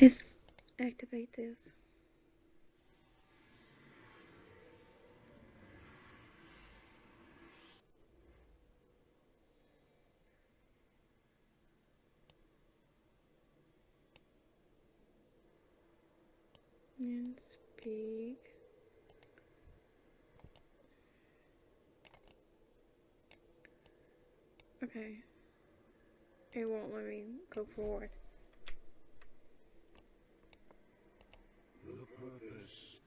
Let's activate this. And speak. Okay. It won't let me go forward. The purpose.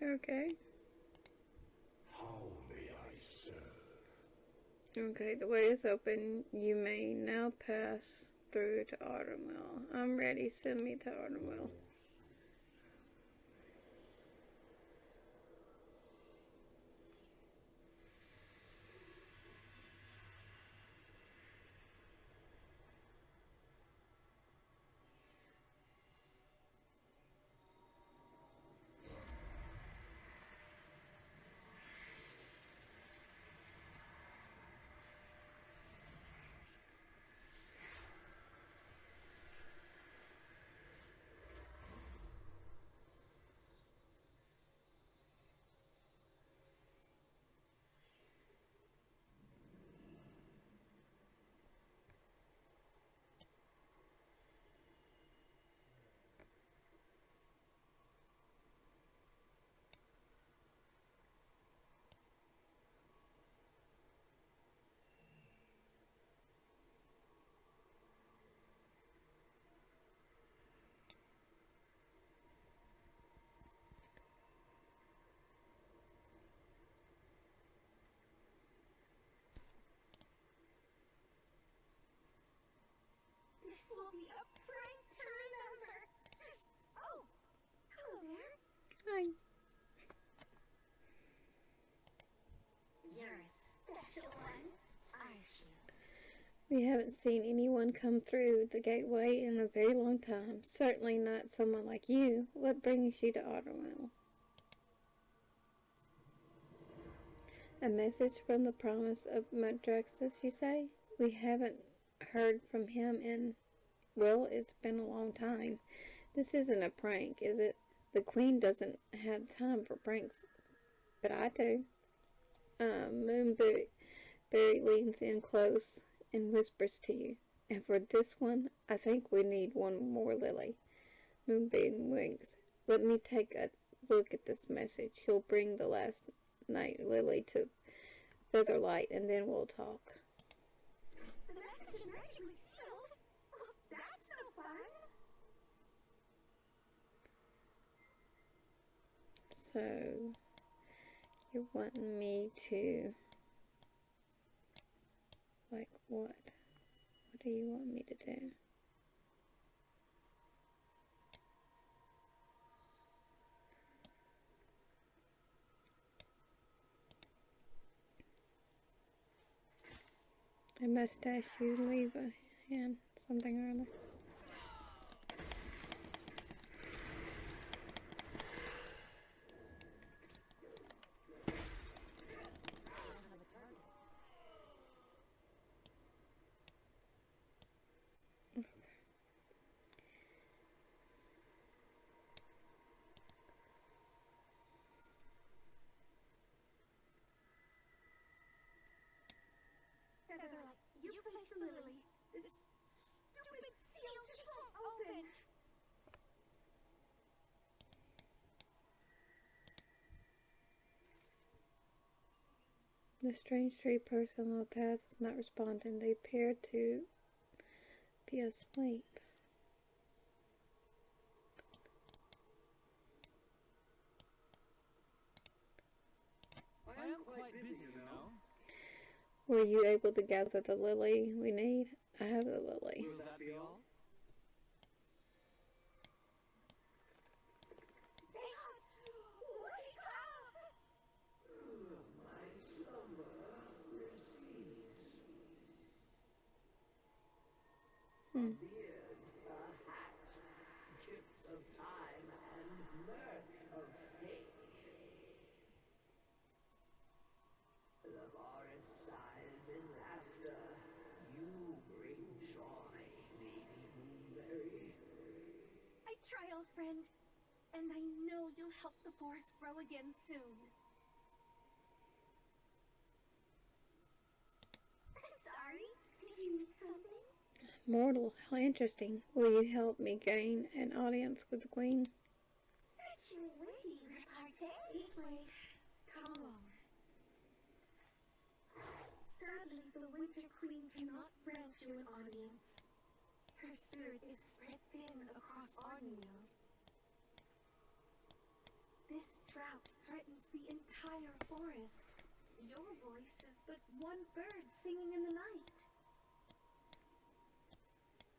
Okay. How may I serve? Okay, the way is open. You may now pass through to Ardenweald. I'm ready. Send me to Ardenweald. This will be a prank to remember. Just, oh, hello there. Hi. You're a special one, aren't you? We haven't seen anyone come through the gateway in a very long time. Certainly not someone like you. What brings you to Ardenweald? A message from the promise of Maldraxxus, you say? We haven't heard from him in, well, it's been a long time. This isn't a prank, is it? The Queen doesn't have time for pranks, but I do. Moonberry leans in close and whispers to you. And for this one, I think we need one more lily. Moonbeam winks. Let me take a look at this message. You'll bring the last night lily to Featherlight, and then we'll talk. The message is magically sealed? Well, that's no fun. So, you're wanting me to, like, what? What do you want me to do? I must ask you to leave a hand, something or other. Featherlight, you place the lily. This stupid seal just won't open. The strange tree person on the path is not responding. They appear to be asleep. I am quite busy, you know. Were you able to gather the lily we need? I have the lily. Will that be all? Zeon, wake up! My slumber recedes. Hmm. A beard, a hat, try, old friend. And I know you'll help the forest grow again soon. I'm sorry. Did you need something? Mortal, how interesting. Will you help me gain an audience with the queen? Such a witty repartee. This way. Come along. Sadly, the Winter Queen cannot grant you an audience. Her spirit is spread thin across Ardenweald. This drought threatens the entire forest. Your voice is but one bird singing in the night.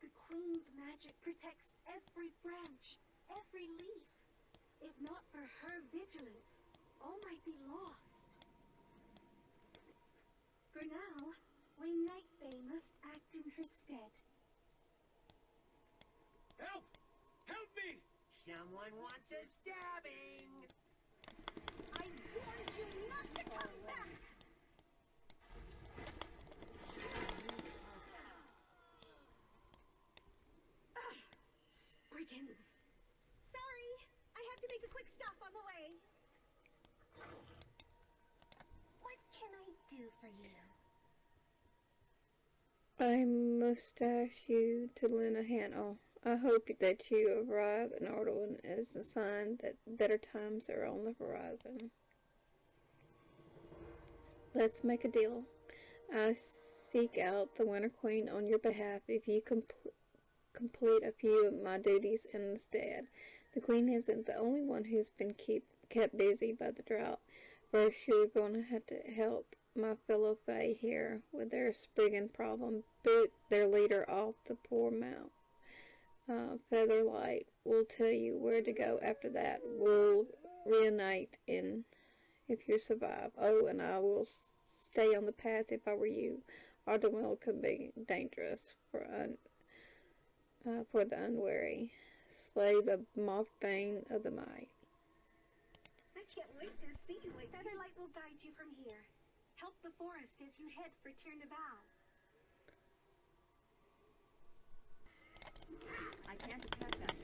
The Queen's magic protects every branch, every leaf. If not for her vigilance, all might be lost. For now, we Night Fae must act in her stead. Help! Help me! Someone wants a stabbing! I warned you not to come back! Spriggans! Sorry, I have to make a quick stop on the way. What can I do for you? I mustache you to lend a hand. Oh, I hope that you arrive in Ardenweald as a sign that better times are on the horizon. Let's make a deal. I seek out the Winter Queen on your behalf if you complete a few of my duties instead. The Queen isn't the only one who's been kept busy by the drought. First, you're going to have to help my fellow Fae here with their Spriggan problem. Boot their leader off the poor mount. Featherlight will tell you where to go after that. We'll reunite in if you survive. Oh, and I will stay on the path if I were you. Ardenweald could be dangerous for the unwary. Slay the mothbane of the might. I can't wait to see you. Featherlight will guide you from here. Help the forest as you head for Tirnaval. I can't attack that.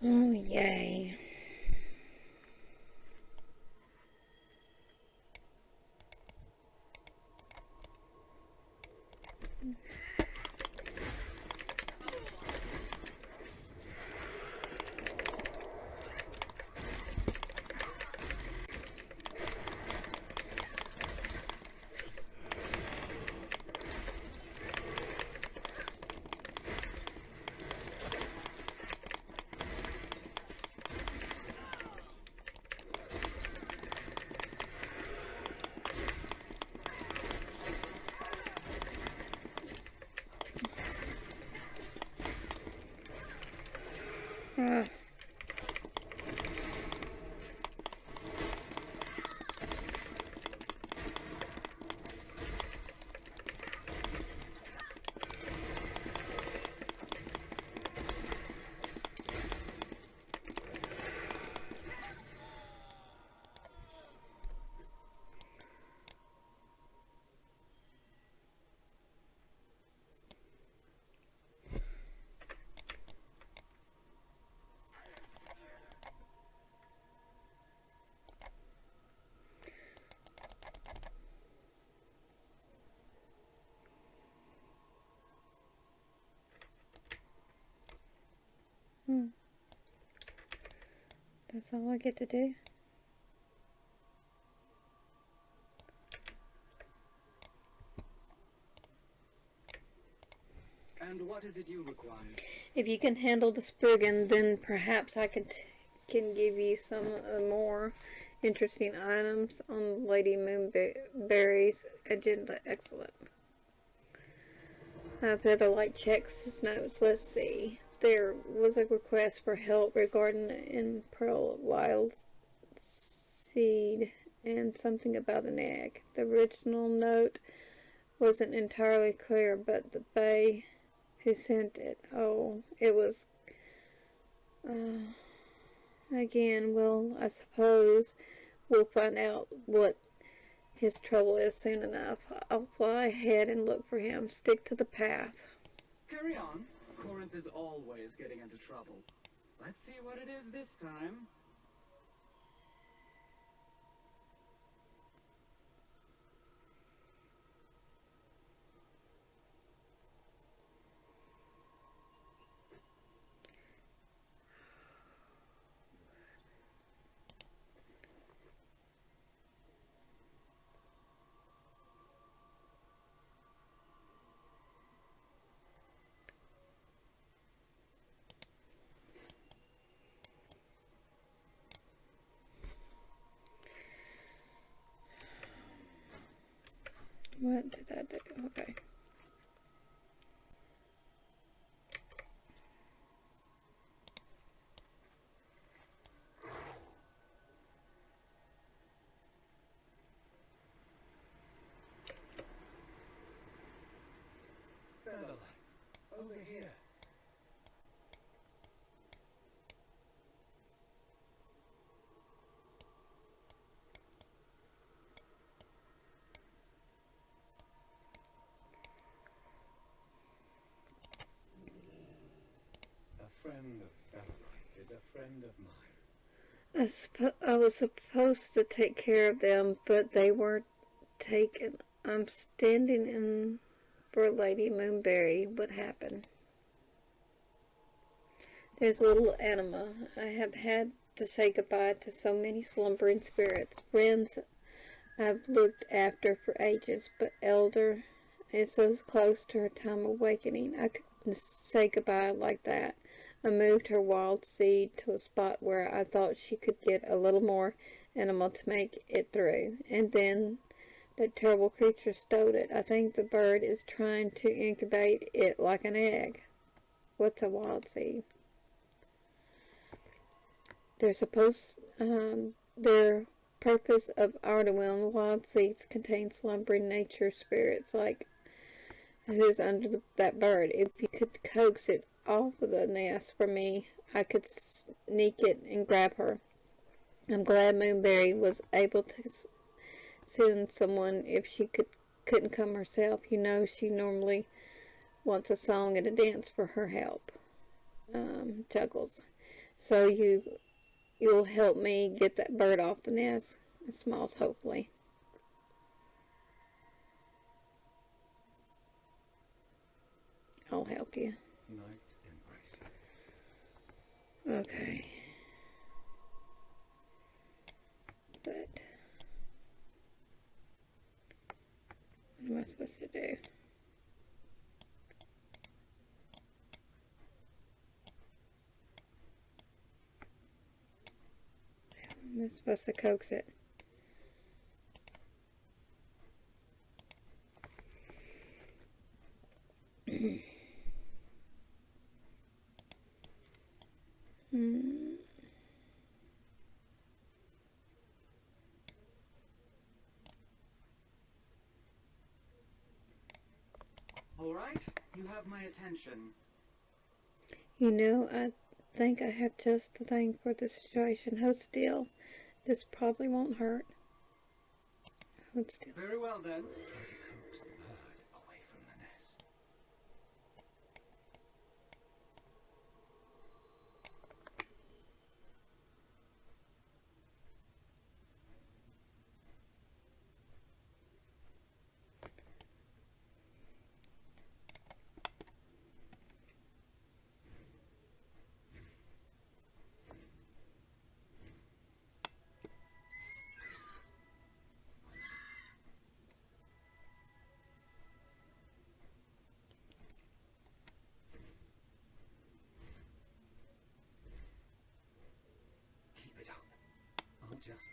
Oh, yay. Ah. That's all I get to do. And what is it you require? If you can handle the Spriggan, then perhaps I can give you some more. interesting items on Lady Moonberry's agenda. Excellent. Featherlight checks his notes. Let's see. There was a request for help regarding an Pearl Wild Seed and something about an egg. The original note wasn't entirely clear, but the Bay who sent it, it was, again, well, I suppose we'll find out what his trouble is soon enough. I'll fly ahead and look for him. Stick to the path. Carry on. Corinth is always getting into trouble. Let's see what it is this time. What did I do? Okay. Featherlight, over here. A friend of Featherlight is a friend of mine. I was supposed to take care of them, but they weren't taken. I'm standing in for Lady Moonberry. What happened? There's little Anima. I have had to say goodbye to so many slumbering spirits, friends I've looked after for ages, but Elder is so close to her time of awakening. I couldn't say goodbye like that. I moved her wild seed to a spot where I thought she could get a little more animal to make it through, and then that terrible creature stole it. I think the bird is trying to incubate it like an egg. What's a wild seed? Their purpose of Ardenweald wild seeds contain slumbering nature spirits like who's under that bird. If you could coax it off of the nest for me, I could sneak it and grab her. I'm glad Moonberry was able to send someone if she couldn't come herself. You know, she normally wants a song and a dance for her help. Juggles. So you'll help me get that bird off the nest. It smiles hopefully. I'll help you. Night embrace. Okay. But what am I supposed to do? Am I supposed to coax it? All right, you have my attention. You know, I think I have just the thing for the situation. Hold still. This probably won't hurt. Hold still. Very well then. Try to coax the bird away from the nest. Keep it up. I'll just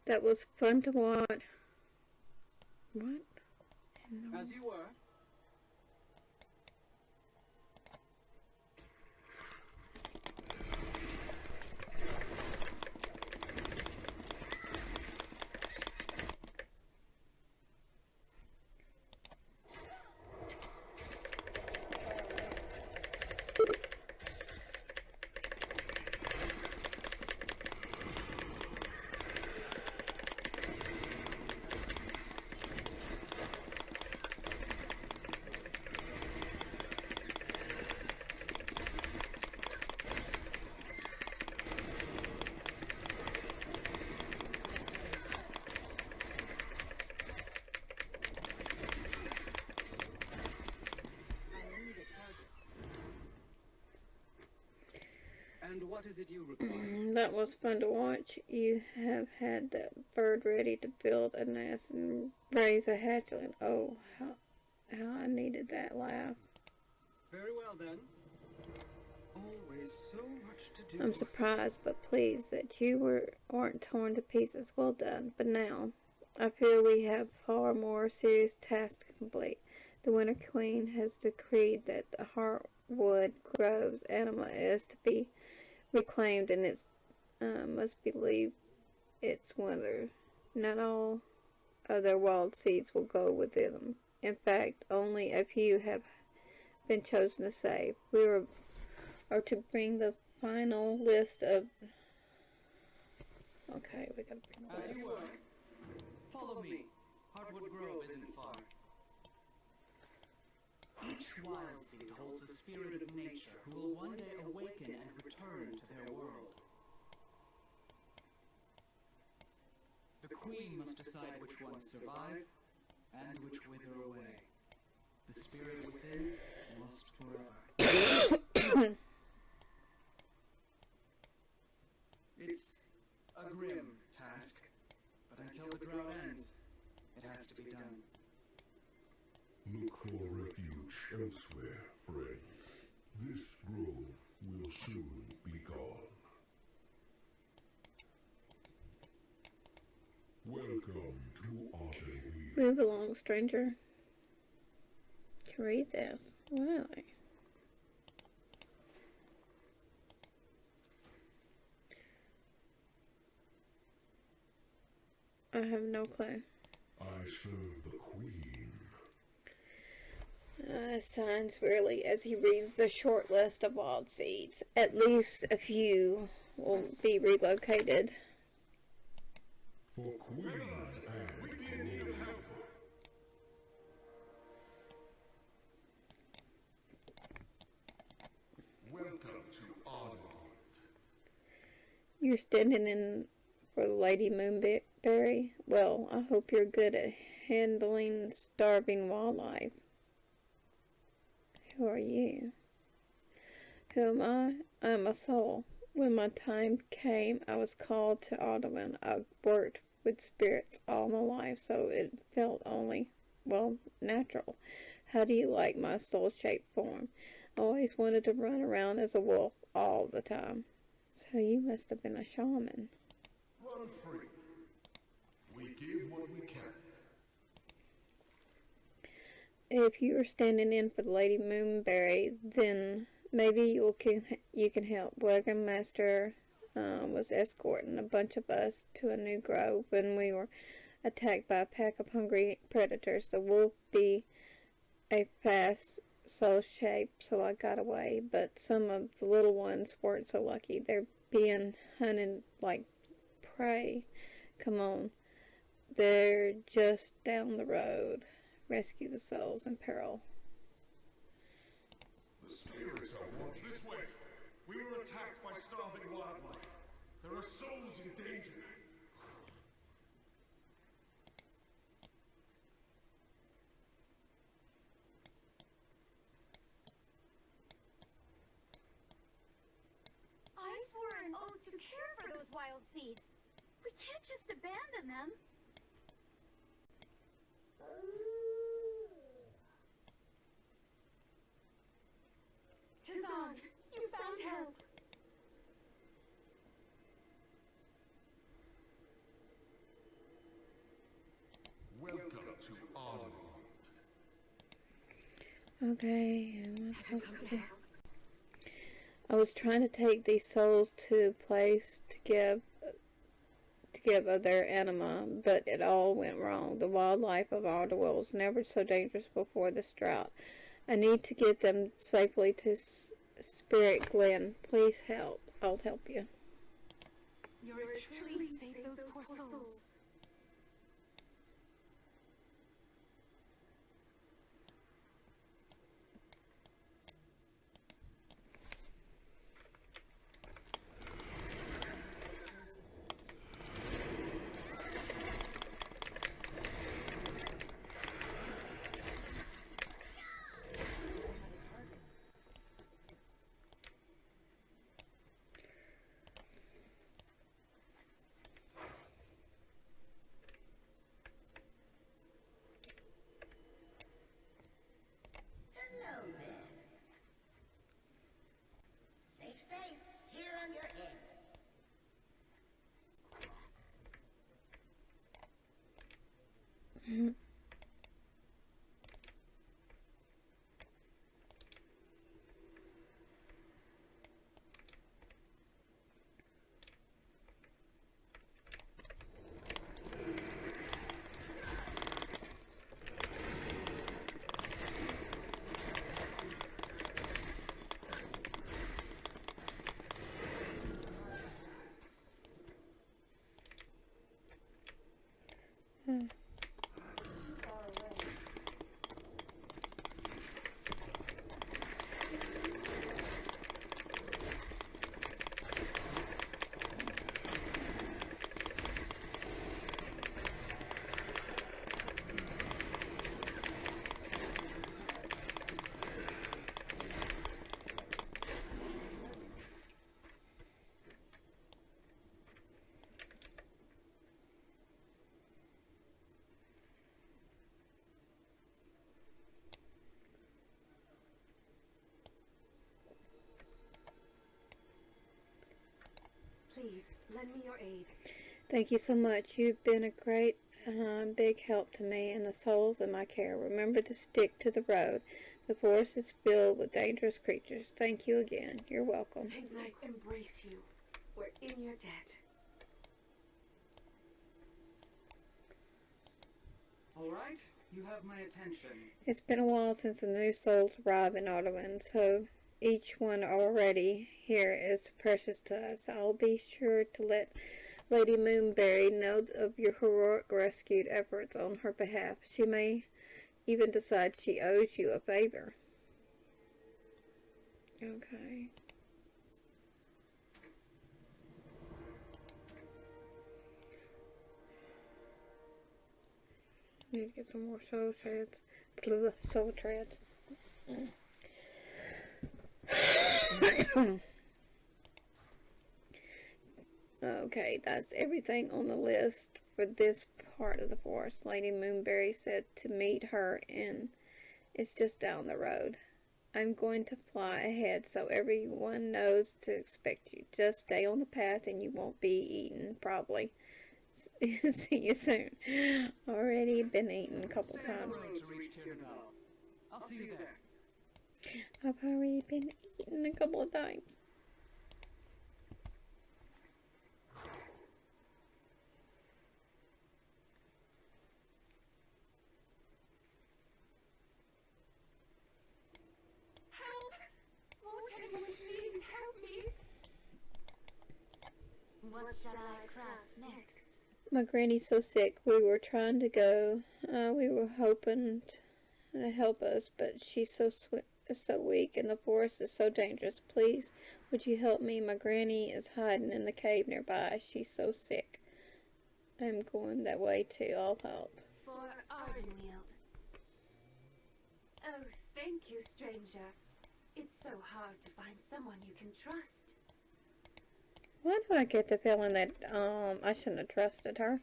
That was fun to watch. What? No. As you were. And what is it you require? That was fun to watch. You have had that bird ready to build a nest and raise a hatchling. Oh, how I needed that laugh. Very well then. Always so much to do. I'm surprised but pleased that you weren't torn to pieces. Well done. But now, I fear we have far more serious tasks to complete. The Winter Queen has decreed that the Heartwood Grove's anima is to be reclaimed, and it must believe its wonder. Not all of their wild seeds will go within them. In fact, only a few have been chosen to save. We are to bring the final list of... Okay, we gotta bring the As list. you were. Follow me. Hardwood Grove isn't far. Each wild seed holds a spirit of nature who will one day awaken and return to their world. The queen must decide which ones survive and which wither away. The spirit within, lost forever. It's a grim task, but until the drought ends, it has to be done. Look for refuge elsewhere, friend. This grove will soon be gone. Welcome to Ardenweald. Move along, stranger. Can read this. Really? I have no clue. I serve the queen. Signs wearily as he reads the short list of wild seeds. At least a few will be relocated. For queen and queen. Welcome to Ardenweald. You're standing in for Lady Moonberry? Well, I hope you're good at handling starving wildlife. Who are you? Who am I? I'm a soul. When my time came, I was called to Ardenweald. I've worked with spirits all my life, so it felt only, well, natural. How do you like my soul-shaped form? I always wanted to run around as a wolf all the time. So you must have been a shaman. Run free. We give what we can. If you are standing in for the Lady Moonberry, then maybe you can help. Burgomaster was escorting a bunch of us to a new grove when we were attacked by a pack of hungry predators. The wolf be a fast soul shape, so I got away, but some of the little ones weren't so lucky. They're being hunted like prey. Come on. They're just down the road. Rescue the souls in peril. The spirits are watching. This way! We were attacked by starving wildlife. There are souls in danger. I swore an oath to care for those wild seeds. We can't just abandon them. Tazan, you found help. Okay, am I supposed to? I was trying to take these souls to a place to give of their anima, but it all went wrong. The wildlife of Ardenweald was never so dangerous before this drought. I need to get them safely to Spirit Glen. Please help. I'll help you. Please save those poor souls. Safe, here on your head. Please, lend me your aid. Thank you so much. You've been a great big help to me and the souls in my care. Remember to stick to the road. The forest is filled with dangerous creatures. Thank you again. You're welcome. I embrace you. We're in your debt. All right, you have my attention. It's been a while since the new souls arrived in Ardenweald, so each one already here is precious to us. I'll be sure to let Lady Moonberry know of your heroic rescue efforts on her behalf. She may even decide she owes you a favor. Okay. Need to get some more soul treads. Soul treads. Okay, that's everything on the list for this part of the forest. Lady Moonberry said to meet her in. It's just down the road. I'm going to fly ahead so everyone knows to expect you. Just stay on the path and you won't be eaten, probably. See you soon. Already been eaten a couple times. I'll see you there. I've already been eaten a couple of times. Help! Won't anyone please help me? What shall I craft next? My granny's so sick. We were trying to go. We were hoping to help us, but she's so weak and the forest is so dangerous. Please, would you help me? My granny is hiding in the cave nearby. She's so sick. I'm going that way too. I'll help. For Ardenweald. Oh, thank you, stranger. It's so hard to find someone you can trust. Why do I get the feeling that I shouldn't have trusted her?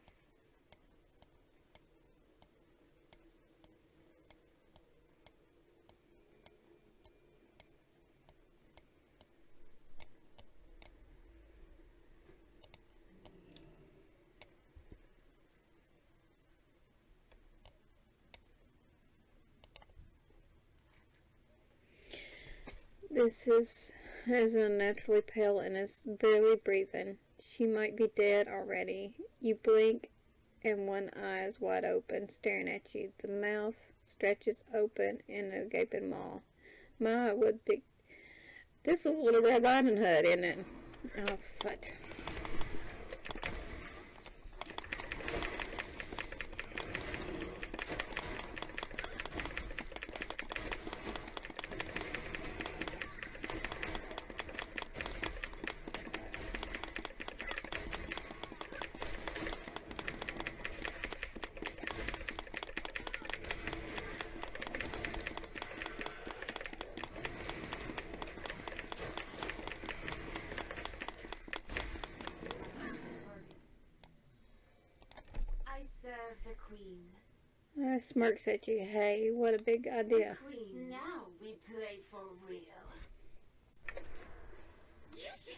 This is unnaturally pale and is barely breathing. She might be dead already. You blink and one eye is wide open, staring at you. The mouth stretches open in a gaping maw. My, what big... This is Little Red Riding Hood, isn't it? Oh, foot. Serve the queen. I smirks at you. Hey, what a big idea. Queen. Now we play for real. Yes, yes.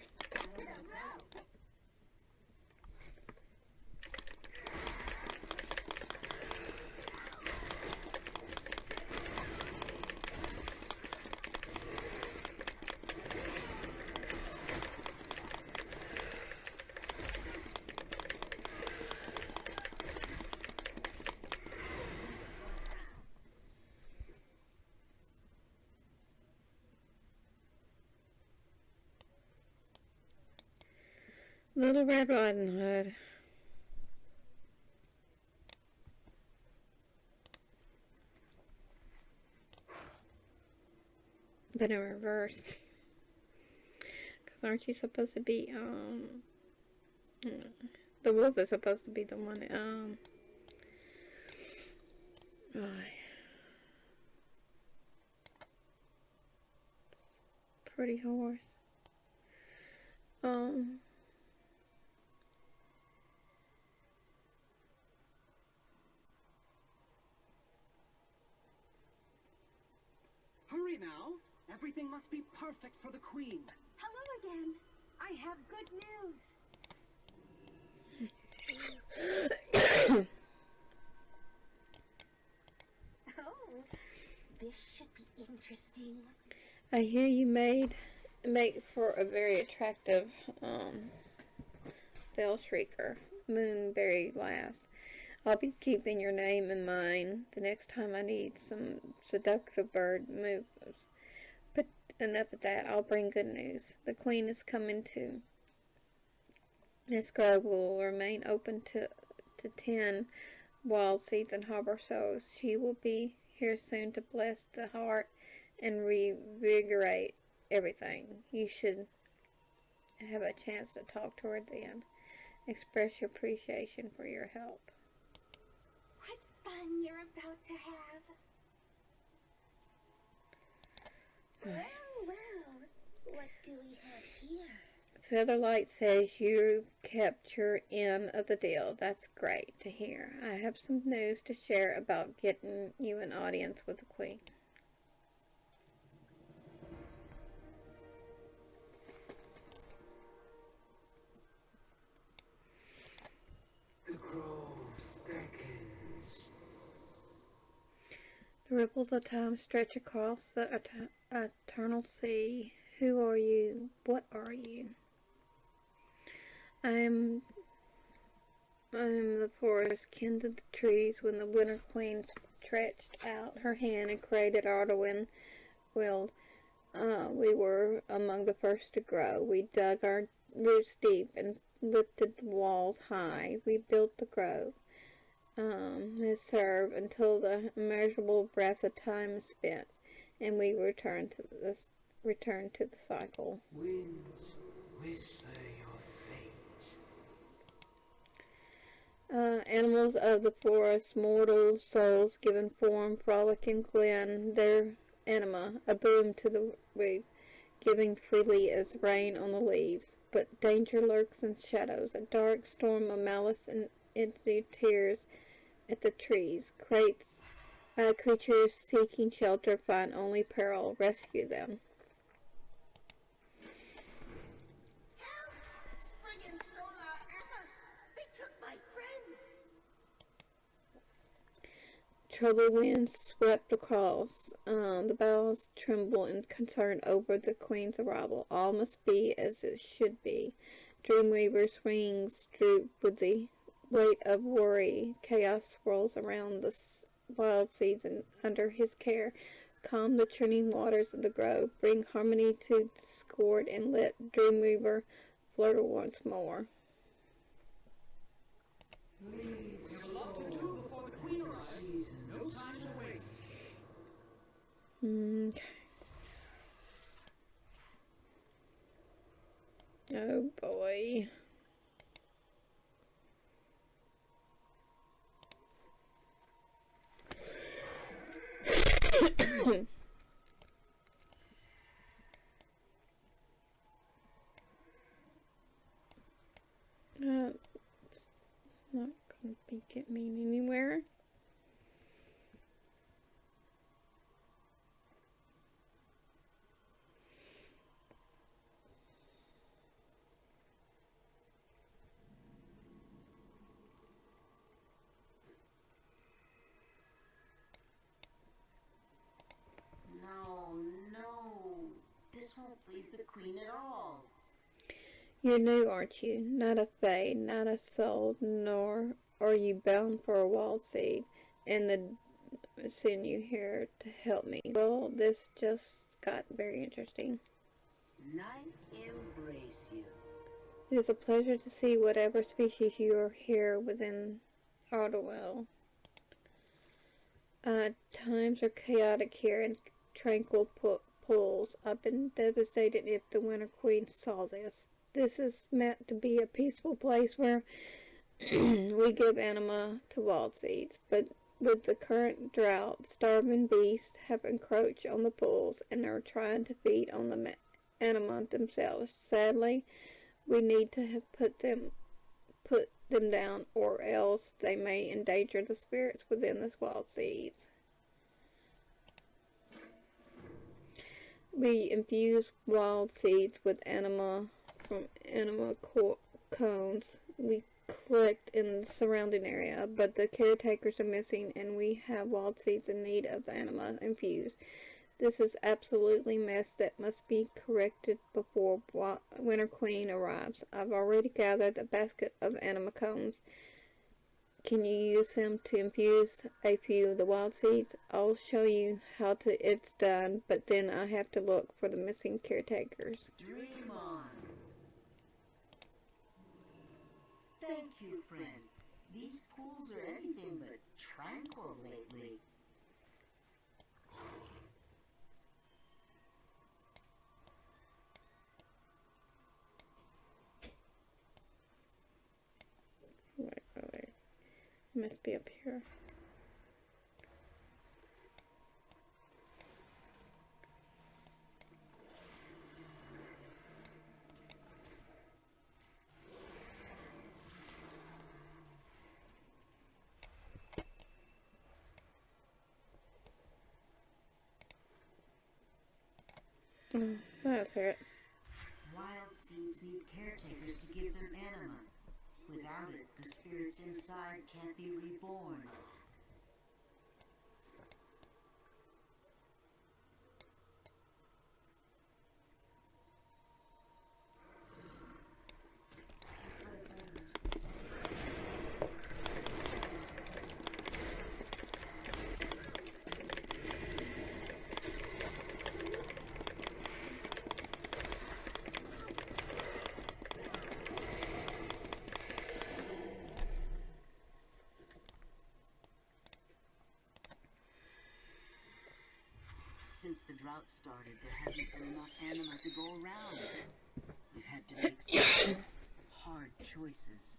Little Red Riding Hood. But in reverse. Because aren't you supposed to be, the wolf is supposed to be the one, pretty horse. Hurry now! Everything must be perfect for the queen. Hello again. I have good news. Oh, this should be interesting. I hear you make for a very attractive, Bell Shrieker. Moonberry laughs. I'll be keeping your name in mind the next time I need some seductive bird moves. But enough of that, I'll bring good news. The queen is coming too. This grove will remain open to 10 wild seeds and harbor souls. She will be here soon to bless the heart and revigorate everything. You should have a chance to talk to her then. Express your appreciation for your help. What fun you're about to have. Well, what do we have here? Featherlight says you kept your end of the deal. That's great to hear. I have some news to share about getting you an audience with the queen. The grove beckons. The ripples of time stretch across the eternal sea. Who are you? What are you? I am the forest, kin to the trees, when the Winter Queen stretched out her hand and created Ardenweald. We were among the first to grow. We dug our roots deep and lifted the walls high. We built the grove. Has served until the immeasurable breath of time is spent, and we return to the cycle. Winds whisper your fate. Animals of the forest, mortal souls given form, frolic and glen, their anima, a boom to the wreath, giving freely as rain on the leaves. But danger lurks in shadows, a dark storm of malice and entity tears at the trees. Creatures seeking shelter find only peril. Rescue them. Help! Spriggan stole our armor. They took my friends. troubled winds swept across. The boughs tremble in concern over the queen's arrival. All must be as it should be. Dreamweaver's wings droop with the weight of worry. Chaos swirls around the wild seeds under his care. Calm the churning waters of the grove. Bring harmony to discord and let Dreamweaver flutter once more. We have a lot to do before the queen arrives. No time to waste. Okay. Oh boy. It's not gonna be getting me anywhere. No. This won't please the queen at all. You're new, aren't you? Not a fae, not a soul, nor are you bound for a wild seed, and the send you here to help me. Well, this just got very interesting. Night embrace you. It is a pleasure to see whatever species you are here within Ardenweald. Times are chaotic here and tranquil pools. I've been devastated if the Winter Queen saw this. This is meant to be a peaceful place where we give anima to wild seeds, but with the current drought, starving beasts have encroached on the pools and are trying to feed on the anima themselves. Sadly, we need to have put them down, or else they may endanger the spirits within the wild seeds. We infuse wild seeds with anima from anima cones we collect in the surrounding area, but the caretakers are missing and we have wild seeds in need of anima infused. This is absolutely mess that must be corrected before Winter Queen arrives. I've already gathered a basket of anima cones. Can you use them to infuse a few of the wild seeds? I'll show you how it's done, but then I have to look for the missing caretakers. Dream on. Thank you, friend. These pools are anything but tranquil lately. Wait. Must be up here. That's it. Wild seeds need caretakers to give them anima. Without it, the spirits inside can't be reborn. Since the drought started, there hasn't been enough anima to go around. We've had to make some hard choices.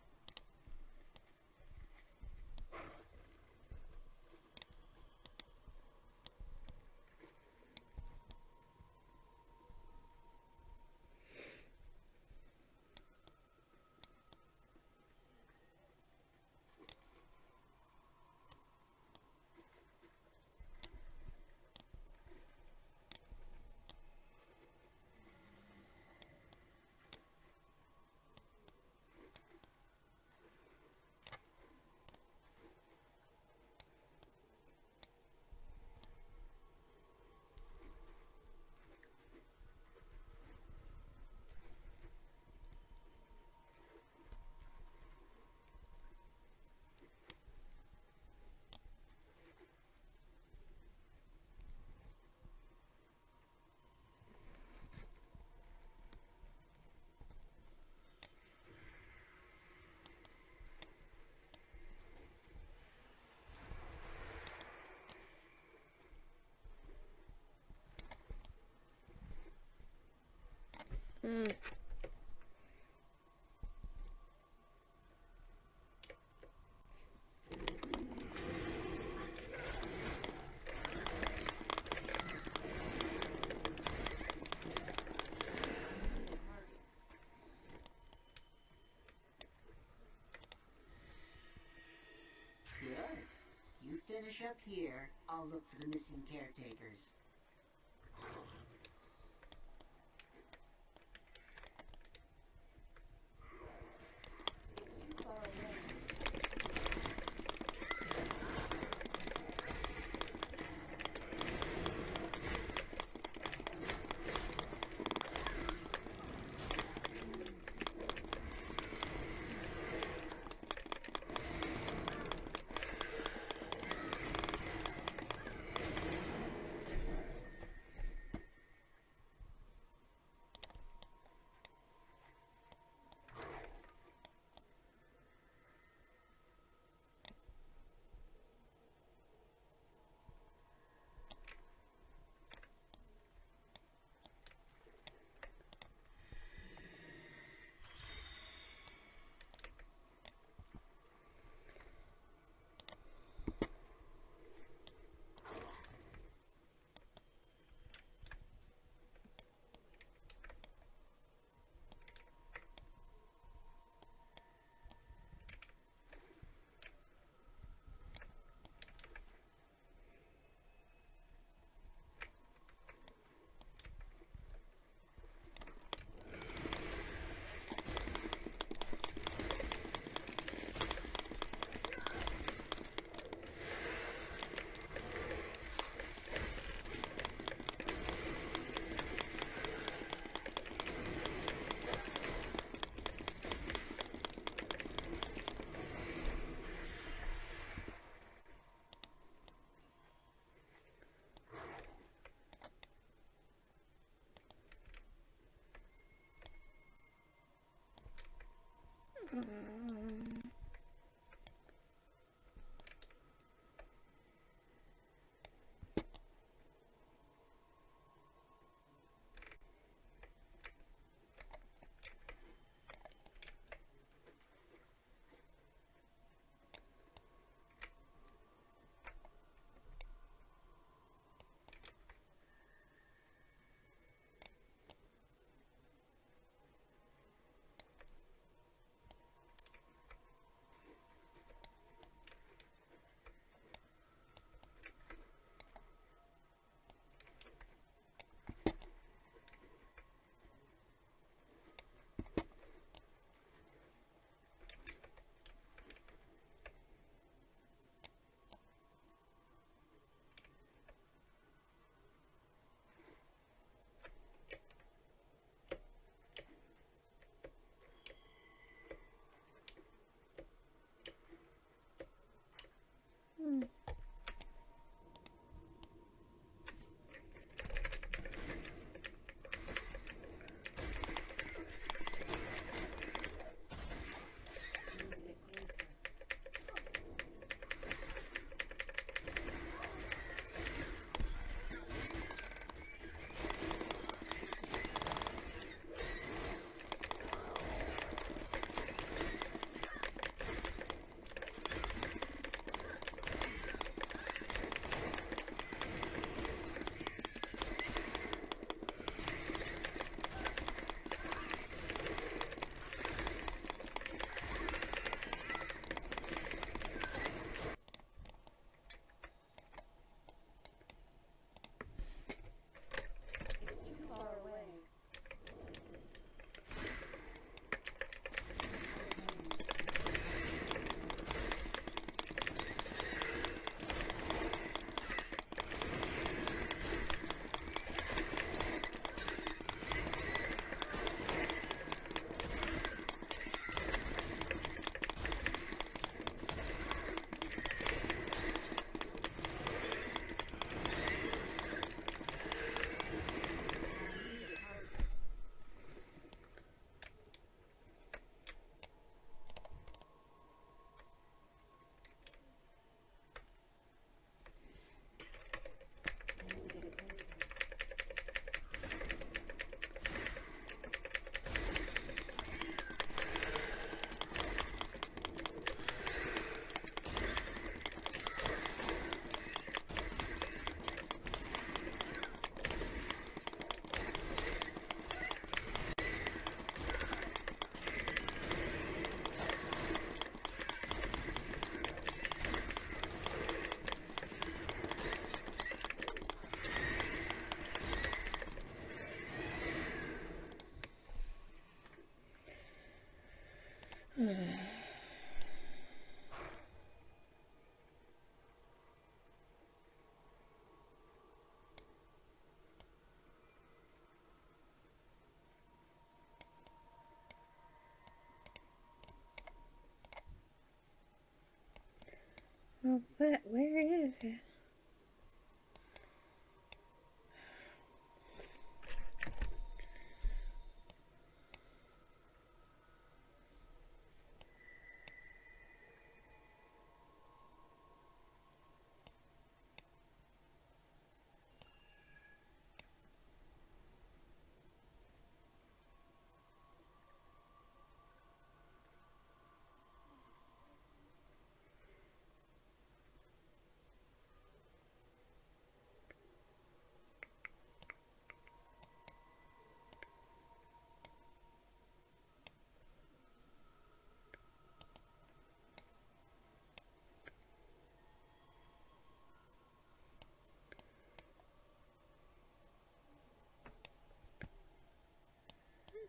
Hmm. Good. You finish up here, I'll look for the missing caretakers. It's too far away. Well, but where is it?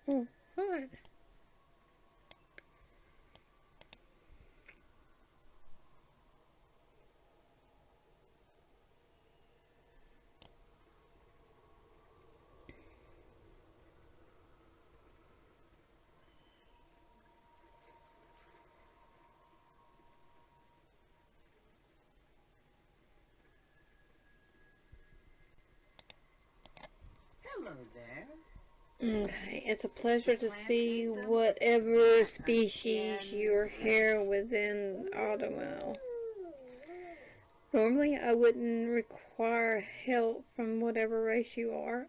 Oh, what? Hello there. Okay, it's a pleasure to see whatever species you're here within Ardenweald. Normally, I wouldn't require help from whatever race you are.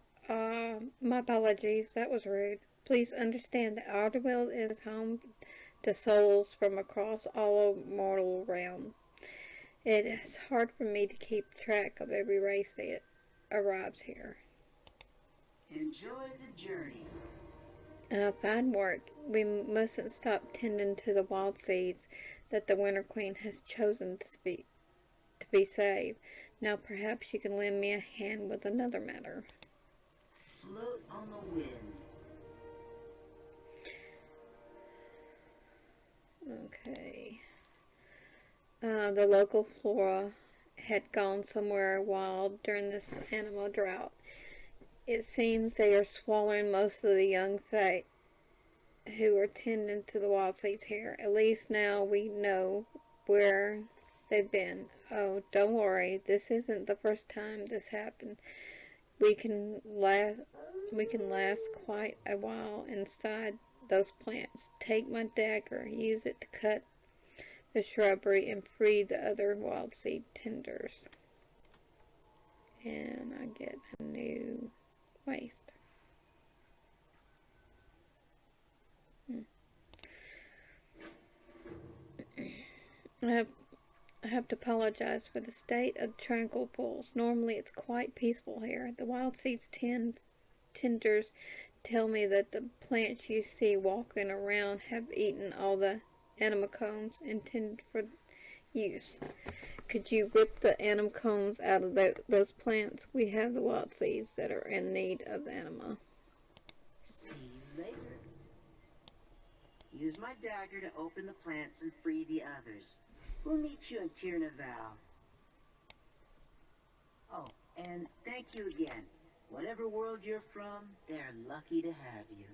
My apologies, that was rude. Please understand that Ardenweald is home to souls from across all of mortal realm. It is hard for me to keep track of every race that arrives here. Enjoy the journey. Fine work. We mustn't stop tending to the wild seeds that the Winter Queen has chosen to be saved. Now perhaps you can lend me a hand with another matter. Float on the wind. Okay. The local flora had gone somewhere wild during this animal drought. It seems they are swallowing most of the young fae who are tending to the wild seeds here. At least now we know where they've been. Oh, don't worry. This isn't the first time this happened. We can last quite a while inside those plants. Take my dagger. Use it to cut the shrubbery and free the other wild seed tenders. And I get a new waste. I have to apologize for the state of tranquil pools. Normally it's quite peaceful here. The wild seeds tenders tell me that the plants you see walking around have eaten all the animacombs intended for use. Could you rip the animacombs out of those plants? We have the wild seeds that are in need of the anima. See you later. Use my dagger to open the plants and free the others. We'll meet you in Tirnaval. Oh, and thank you again. Whatever world you're from, they're lucky to have you.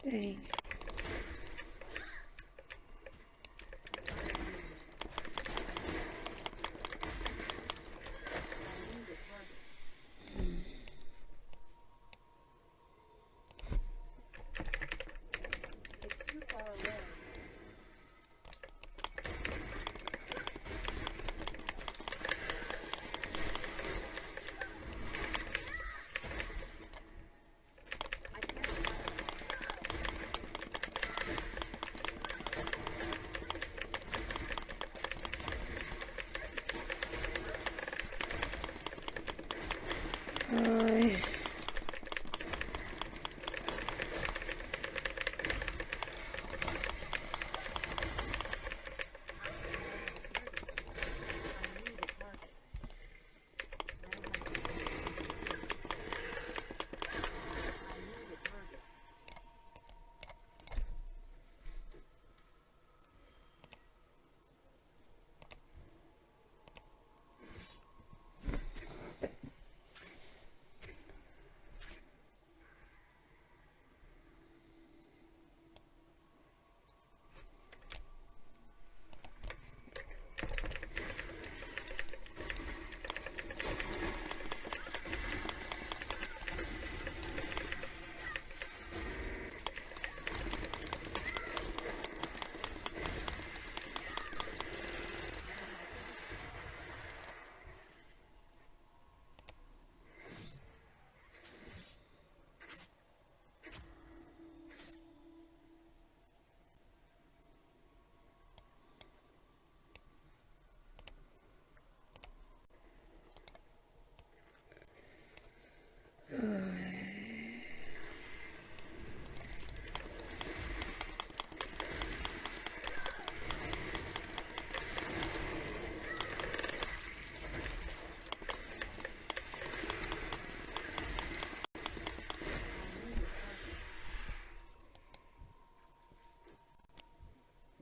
Dang. It's too far away. I can't find Alright.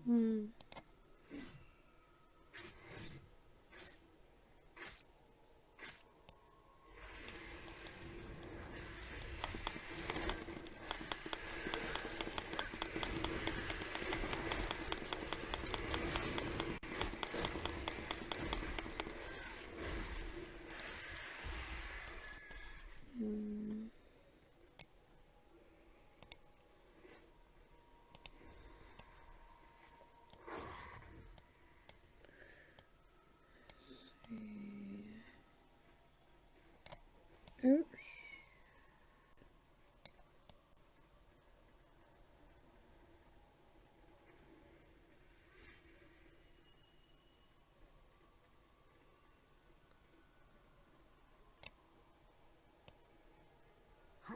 Hmm. Hmm. Oops.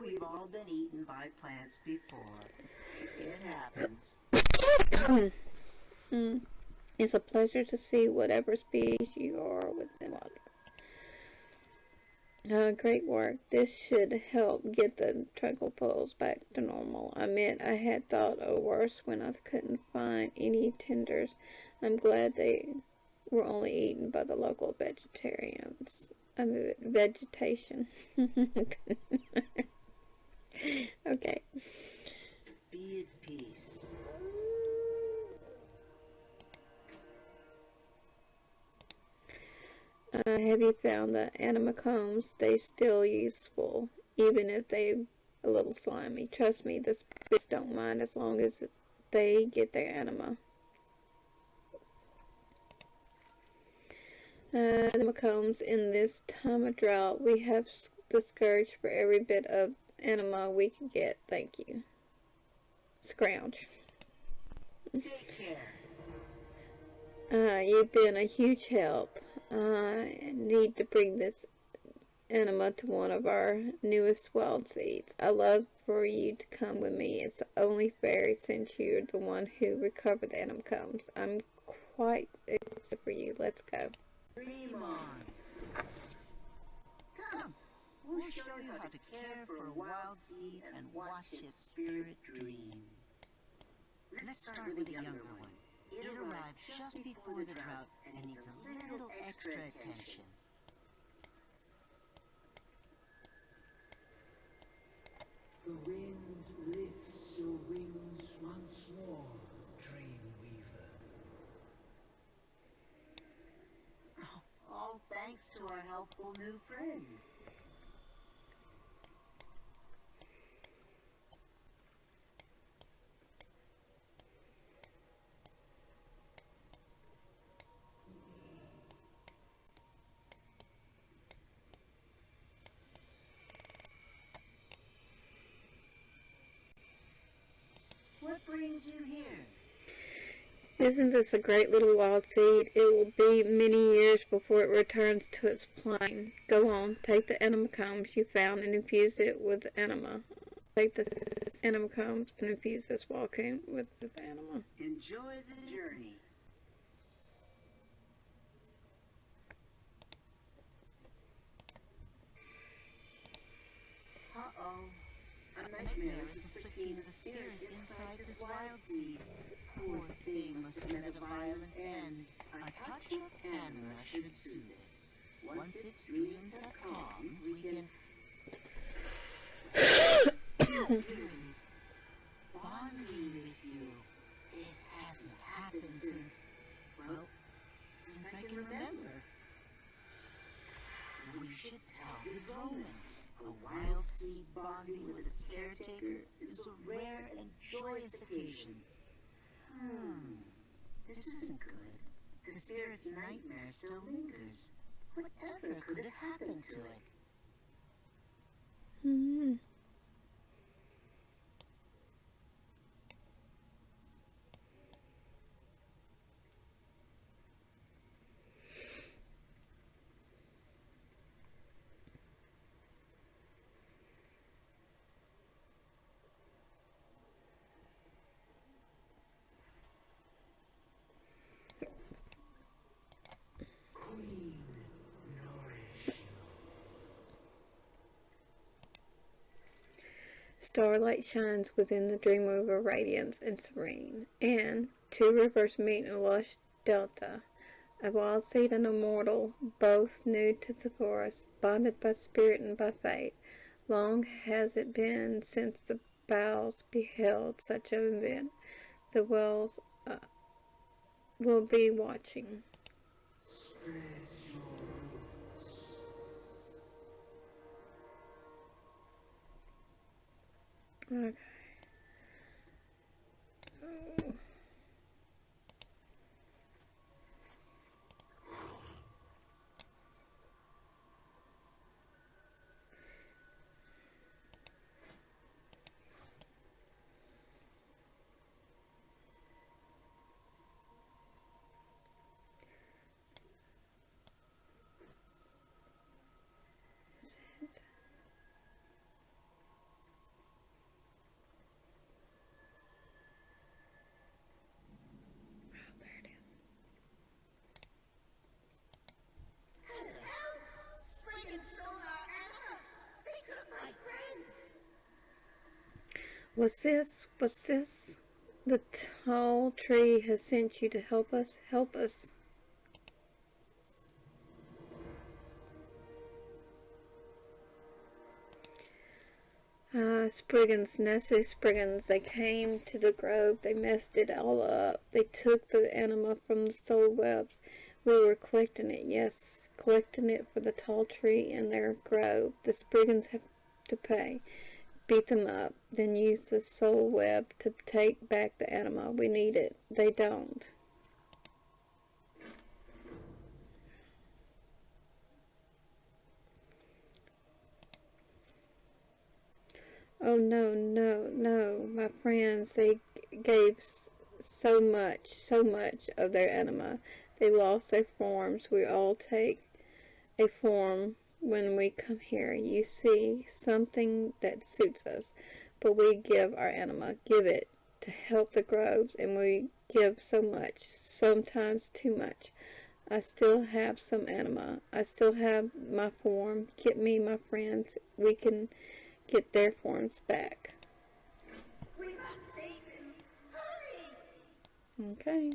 We've all been eaten by plants before. It happens. Hmm. It's a pleasure to see whatever species you are within water. Great work. This should help get the tranquil pools back to normal. I admit I had thought of worse when I couldn't find any tenders. I'm glad they were only eaten by the local vegetarians. I mean, vegetation. Okay. Be at peace. Have you found the anima combs? They still useful, even if they a little slimy. Trust me, the spirits don't mind as long as they get their anima. Anima combs, in this time of drought, we have the scourge for every bit of anima we can get. Thank you. Scrounge. Take care. You've been a huge help. I need to bring this anima to one of our newest wild seeds. I love for you to come with me. It's only fair since you're the one who recovered the anima combs. I'm quite excited for you. Let's go. Dream on. Come. We'll show you how to care for a wild seed and watch its spirit dream. Let's start with a younger one. It arrived just before the drought and needs a little extra attention. The wind lifts your wings. helpful new friend. What brings you here? Isn't this a great little wild seed? It will be many years before it returns to its plane. Go on, take the anima combs you found and infuse it with anima. Take the anima combs and infuse this walking with this anima. Enjoy the journey. Uh-oh. A nightmare is afflicting the spirit inside this wild seed. Poor thing must have met a violent end. A touch of anima should soothe it. Once its dreams have calmed, we can... Here it is. Bonding with you. This hasn't happened since... well, since I can remember. We should tell the drone. A wild seed bonding with its caretaker is a rare and joyous occasion. This isn't good. The spirit's nightmare still lingers. Whatever could have happened to it? Starlight shines within the Dreamweaver radiance and serene, and two rivers meet in a lush delta. A wild seed and a mortal, both new to the forest, bonded by spirit and by fate. Long has it been since the boughs beheld such an event. The wells will be watching. Spread your roots. Okay. What's this? The tall tree has sent you to help us. Help us. Spriggans, Nessie Spriggans, they came to the grove, they messed it all up. They took the anima from the soul webs. We were collecting it, yes, collecting it for the tall tree in their grove. The Spriggans have to pay. Beat them up, then use the soul web to take back the anima. We need it. They don't. Oh no, no, no, my friends, they gave so much of their anima. They lost their forms. We all take a form when we come here. You see something that suits us, but we give our anima, give it to help the groves, and we give so much, sometimes too much. I still have some anima. I still have my form. Get me, my friends. We can get their forms back. We must save him. Hurry! Okay.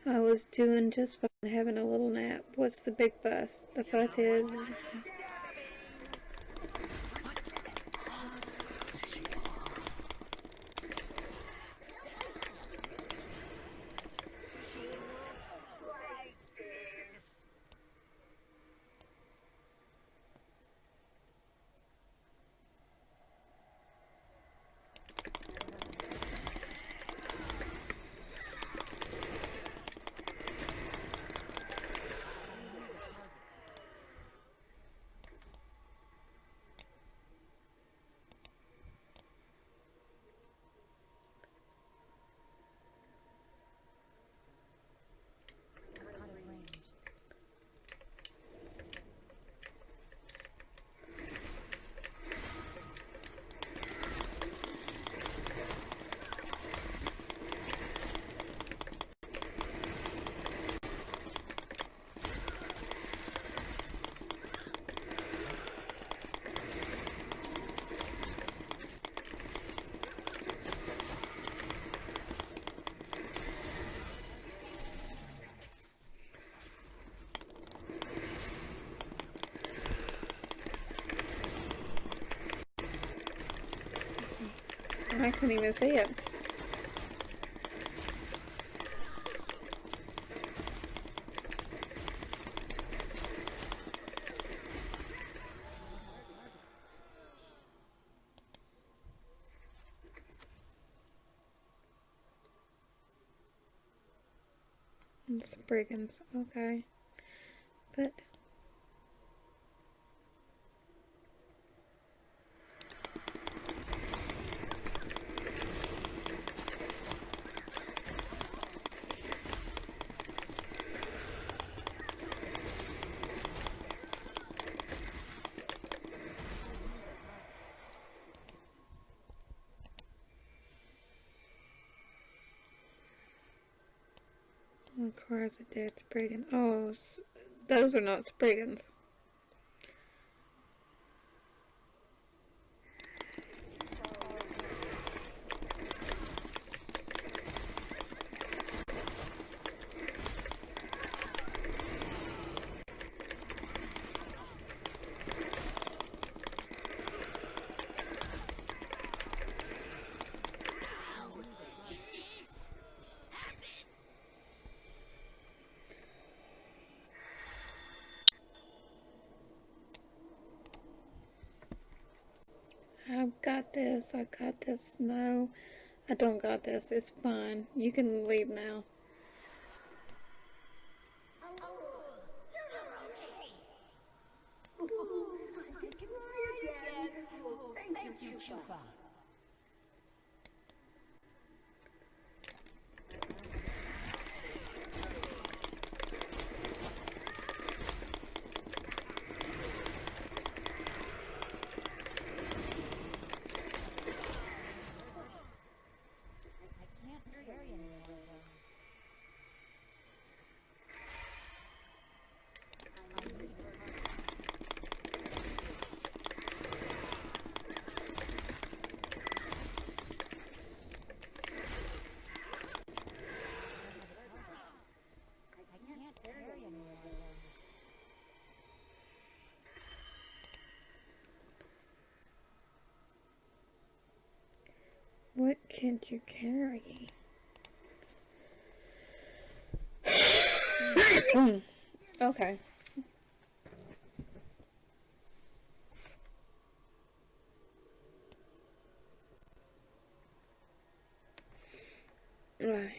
I was doing just fine, having a little nap. What's the big fuss? The fuss is... I couldn't even see it. It's brigands, okay. But... What car is it? Dead Spriggan. Oh, those are not Spriggans. I've got this. I got this. No, I don't got this. It's fine. You can leave now. Thank you, Chufa. What can't you carry? Okay. Right.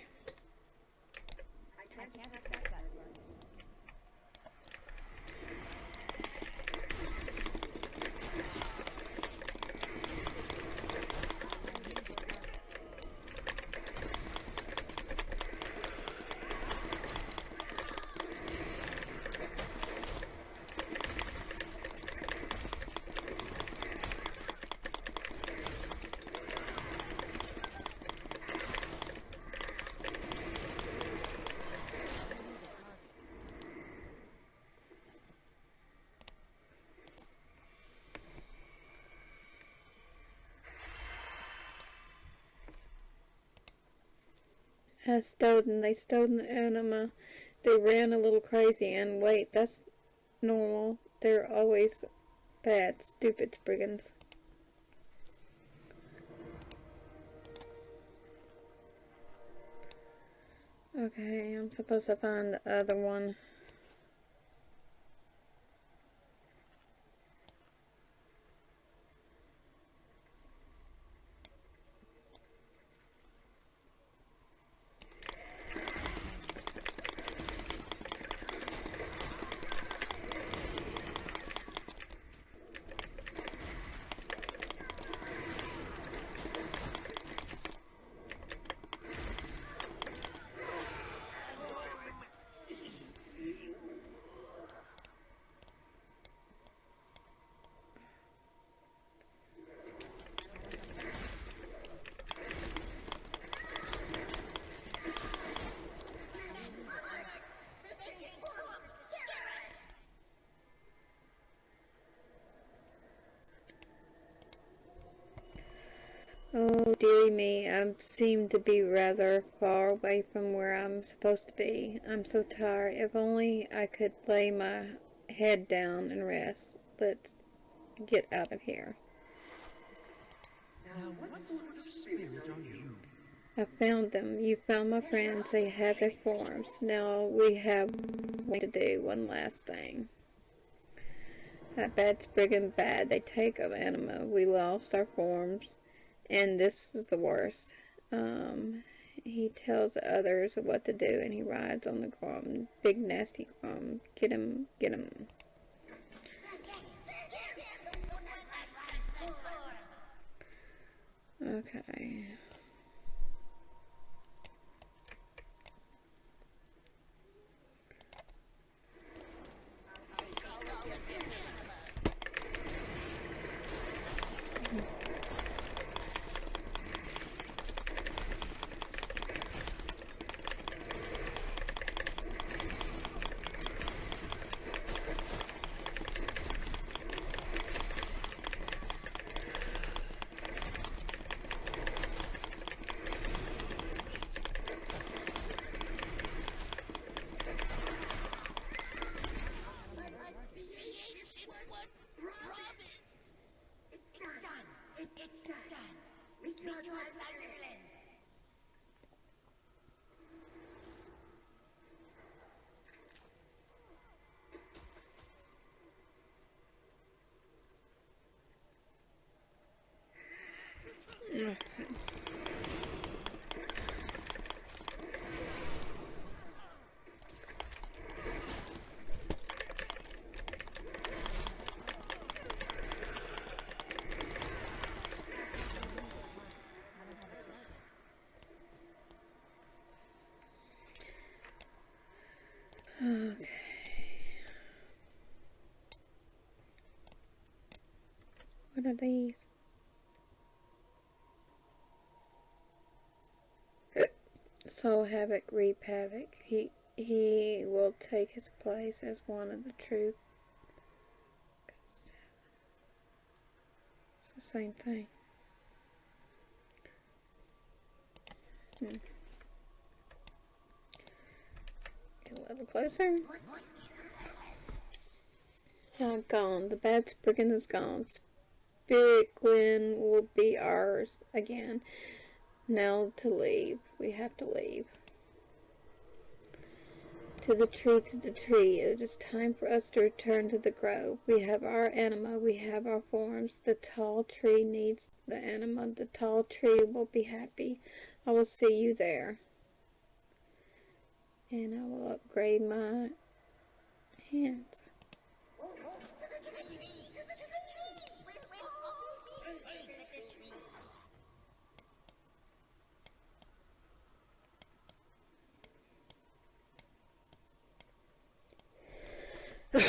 has stolen. They stole the anima. They ran a little crazy, and wait, that's normal. They're always bad, stupid brigands. Okay, I'm supposed to find the other one. Oh, dearie me, I seem to be rather far away from where I'm supposed to be. I'm so tired. If only I could lay my head down and rest. Let's get out of here. Now, what sort of spirit are you? I found them. You found my friends. They have their forms. Now we have to do one last thing. That bad brigand bad. They take of anima. We lost our forms. And this is the worst. He tells others what to do, and he rides on the Grom. Big nasty Grom. Get him, get him. Okay. Okay. What are these? Soul Havoc, Reap Havoc. He will take his place as one of the true. It's the same thing. Get a little closer. Gone. The bad spriggan is gone. Spirit Glen will be ours again. Now to leave. We have to leave. To the tree, to the tree. It is time for us to return to the grove. We have our anima. We have our forms. The tall tree needs the anima. The tall tree will be happy. I will see you there. And I will upgrade my hands. It's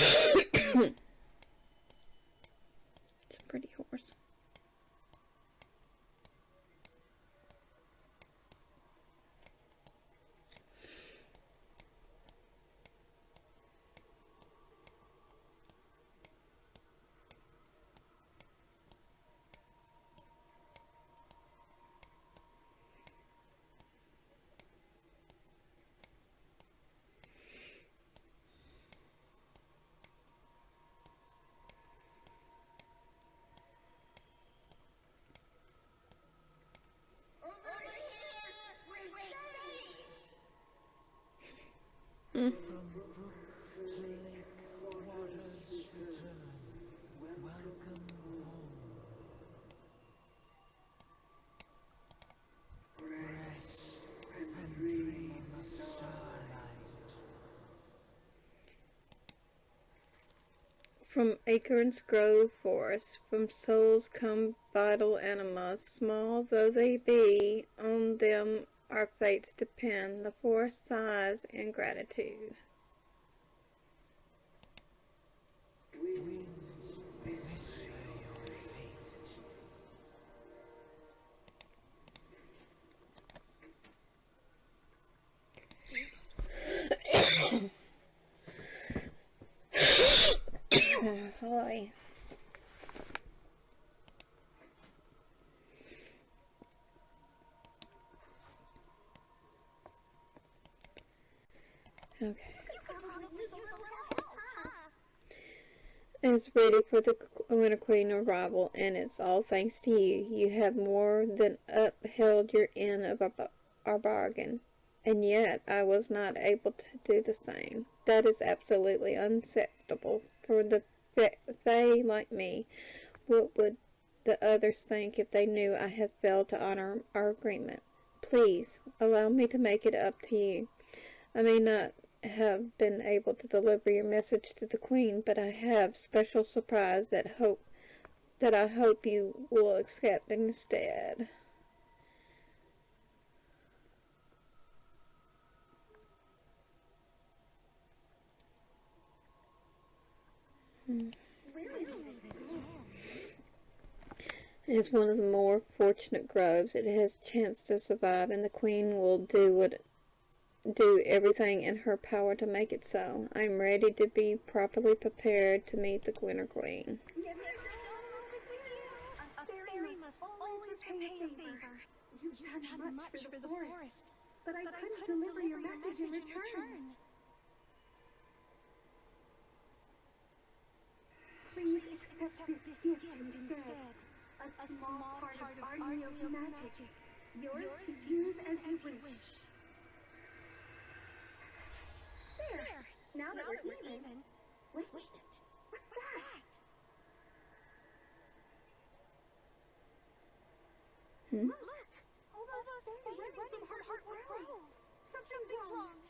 a pretty horse. Mm. From brook to lake, waters return. Welcome home. Rest and dream of starlight. From acorns grow forests, from souls come vital anima. Small though they be, on them our fates depend. The forest sighs in gratitude. Winds whisper your fate. Hi. Okay. Is ready for the Winter Queen arrival, and it's all thanks to you. You have more than upheld your end of our bargain, and yet I was not able to do the same. That is absolutely unacceptable for the Fae like me. What would the others think if they knew I had failed to honor our agreement? Please, allow me to make it up to you. I may not have been able to deliver your message to the Queen, but I have special surprise that I hope you will accept instead. It is one of the more fortunate groves. It has a chance to survive, and the Queen will do everything in her power to make it so. I am ready to be properly prepared to meet the Winter Queen. A fairy must always repay a favor. You've done much for the forest, but I couldn't deliver your message in return. Please accept this gift instead. A small part of Ardenweald's magic. Yours to use as you wish. There! Now that we're even. Wait. What's that? Look! All those Fae running from Ardenweald Grove. Something's wrong.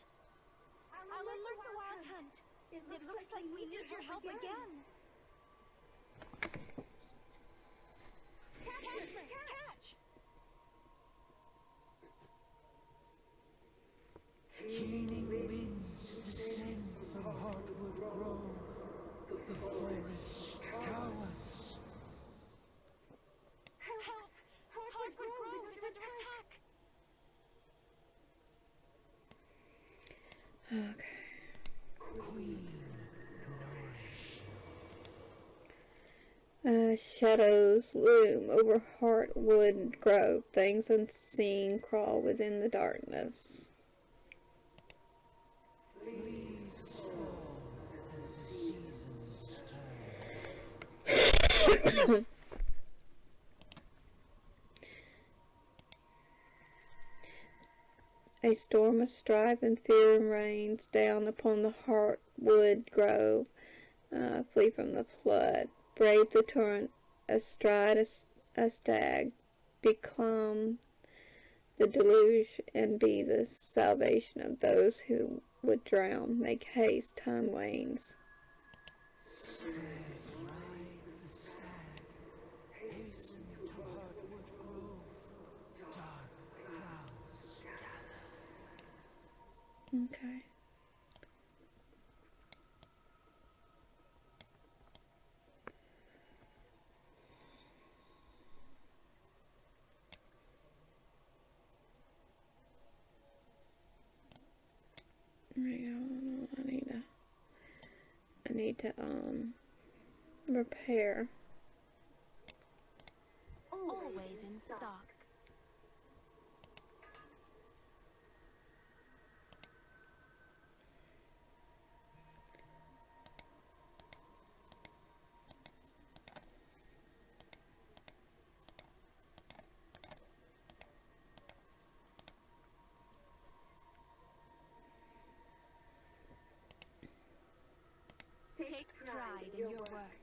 I'll alert the Wild Hunt. It looks like we need your help again. Catch! Keening winds descend from Hardwood Grove. The forest cowers. Help! Hardwood Grove is under attack! Okay. Queen, nourish. Shadows loom over Hardwood Grove. Things unseen crawl within the darkness. Leaves fall as the seasons turn. A storm of strife and fear rains down upon the Hardwood Grove. Flee from the flood. Brave the torrent, astride a stag. Become the deluge and be the salvation of those who would drown. Make haste, time wanes. Spread, ride the stag. Hasten to Hardwood Grove. Dark clouds gather. Okay. I need to repair. Always in stock. Take pride in your work.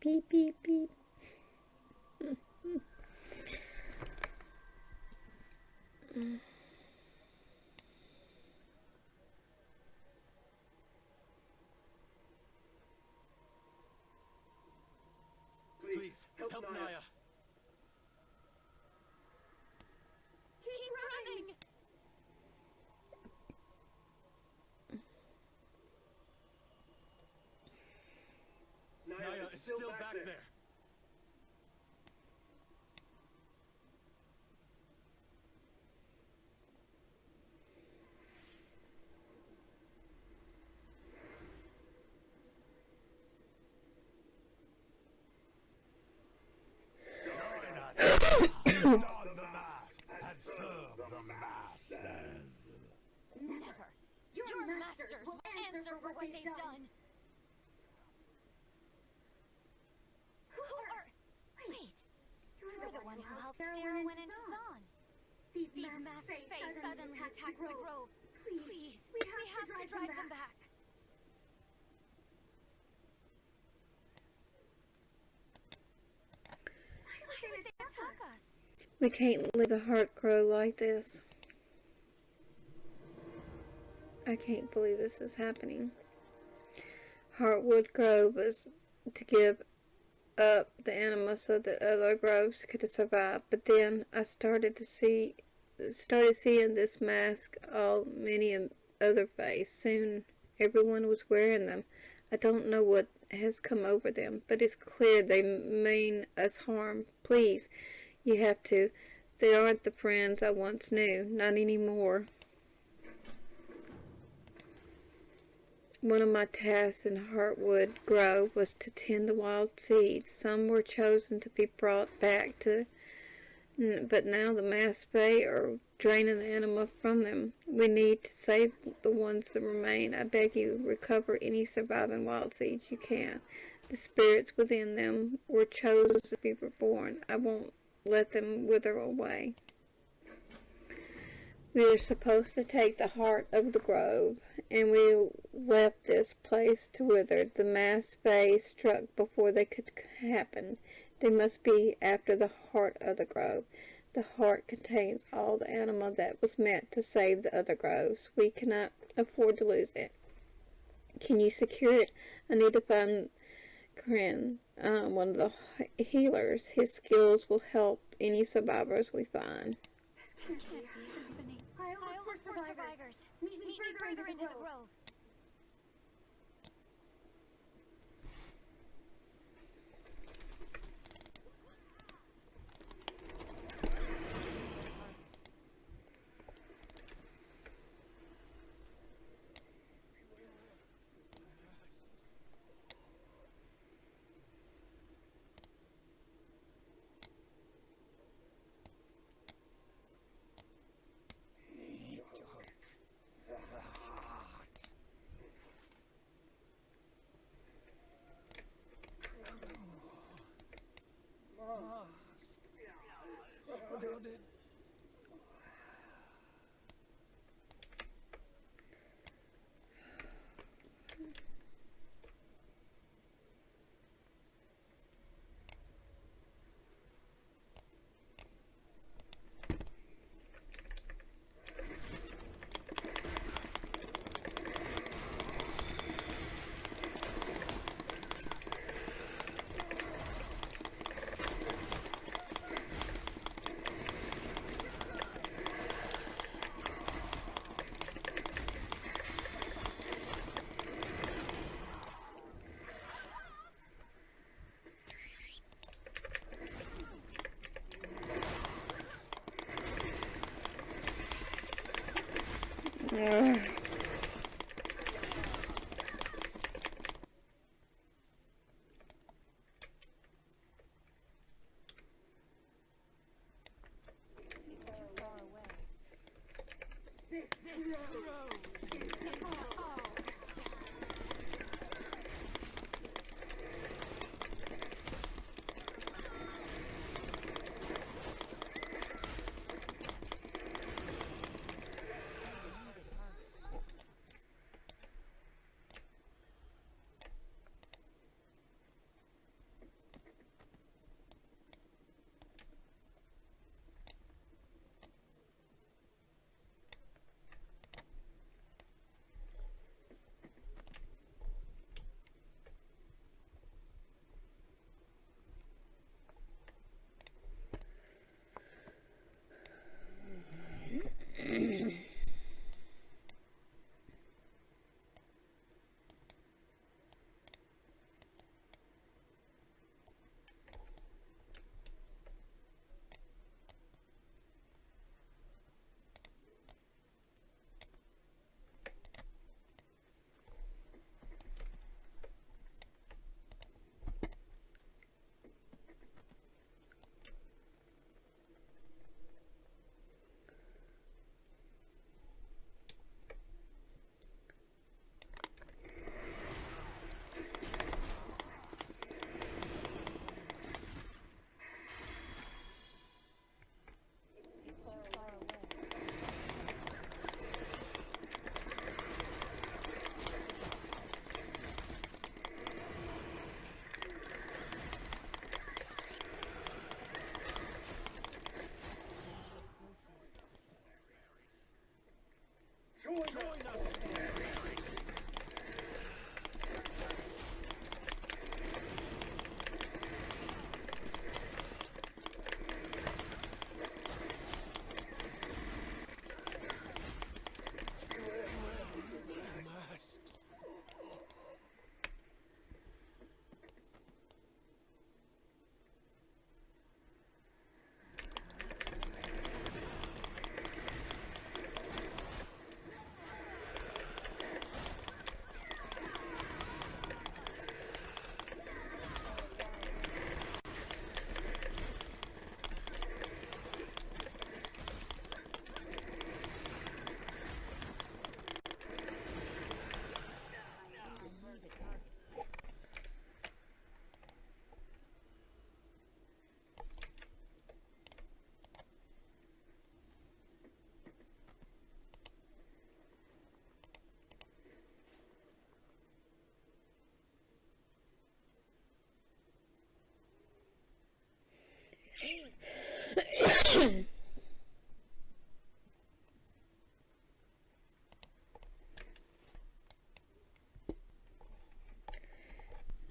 Beep, beep, beep. Please, help Naya. Keep running! Naya is still back there. Don the mask and serve the masters. Never! Your masters will answer for what they've done! Who are... Wait! You're the one who helped Darren went into Zon. These masked fays suddenly attacked the grove. Please, we have to drive them back. Why would they attack us? We can't leave the heart grow like this. I can't believe this is happening. Heartwood Grove was to give up the anima so that other groves could survive, but then I started seeing this mask all many other face. Soon everyone was wearing them. I don't know what has come over them, but it's clear they mean us harm. Please, you have to. They aren't the friends I once knew, not anymore. One of my tasks in Heartwood Grove was to tend the wild seeds. Some were chosen to be brought back to, but now the masked fae are draining the anima from them. We need to save the ones that remain. I beg you, recover any surviving wild seeds you can. The spirits within them were chosen to be reborn. I won't let them wither away. We are supposed to take the heart of the grove, and we left this place to wither. The masked fae struck before they could happen. They must be after the heart of the grove. The heart contains all the anima that was meant to save the other groves. We cannot afford to lose it. Can you secure it? I need to find Corinne, one of the healers. His skills will help any survivors we find. This can't be happening. I'll look for survivors. Meet me further into the grove.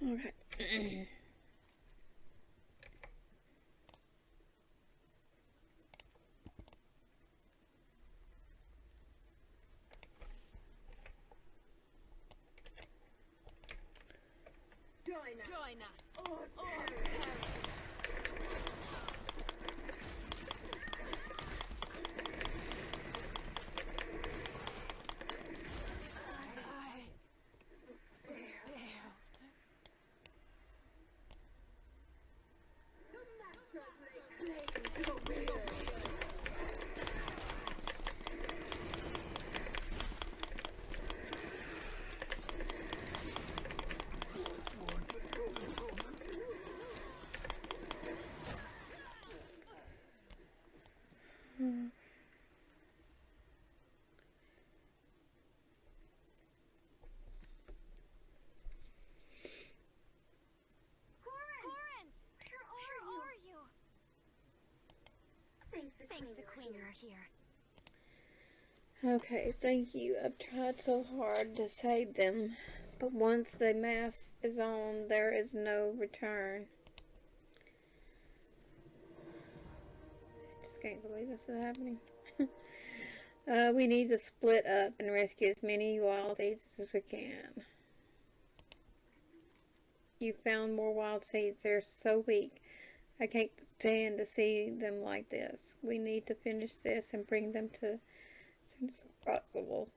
Alright. Join us. Thank the Queen you're here. Okay, thank you. I've tried so hard to save them, but once the mask is on, there is no return. I just can't believe this is happening. We need to split up and rescue as many wild seeds as we can. You found more wild seeds. They're so weak. I can't stand to see them like this. We need to finish this and bring them to as soon as possible.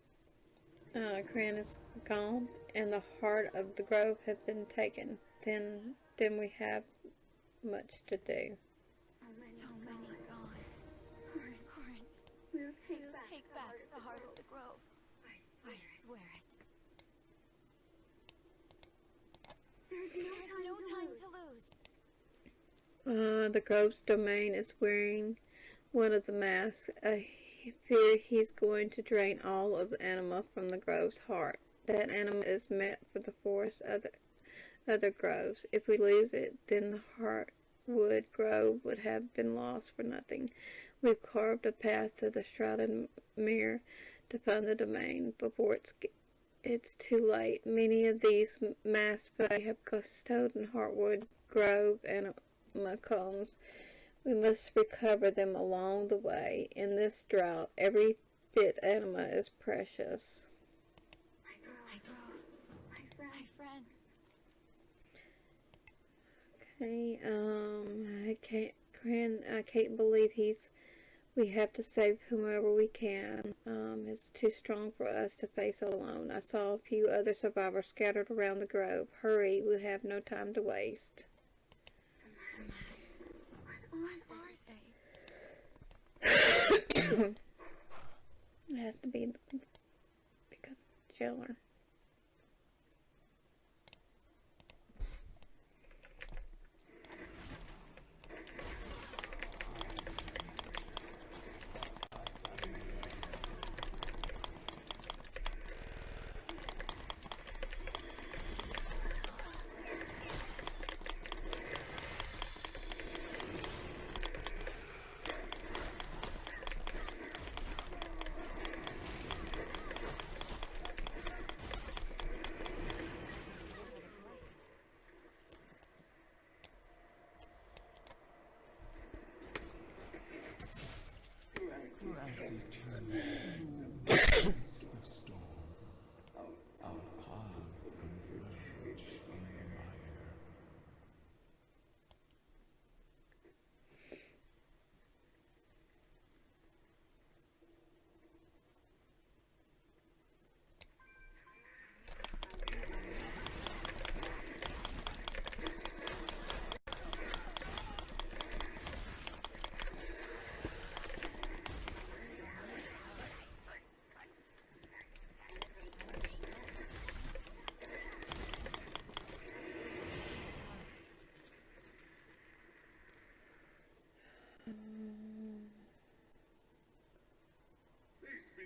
Cran is gone, and the heart of the grove has been taken. Then we have much to do. So many gone. Corinth, we'll take back the heart of the grove. I swear it. There's no time to lose. The grove's domain is wearing one of the masks. I fear he's going to drain all of the anima from the grove's heart. That anima is meant for the forest other groves. If we lose it, then the heartwood grove would have been lost for nothing. We've carved a path to the shrouded mirror to find the domain before it's too late. Many of these masked fae have stolen heartwood grove and combs. We must recover them along the way. In this drought, every bit anima is precious. My friends. Okay, I can't believe we have to save whomever we can. It's too strong for us to face alone. I saw a few other survivors scattered around the grove. Hurry, we have no time to waste. What are they? It has to be because of the jailer.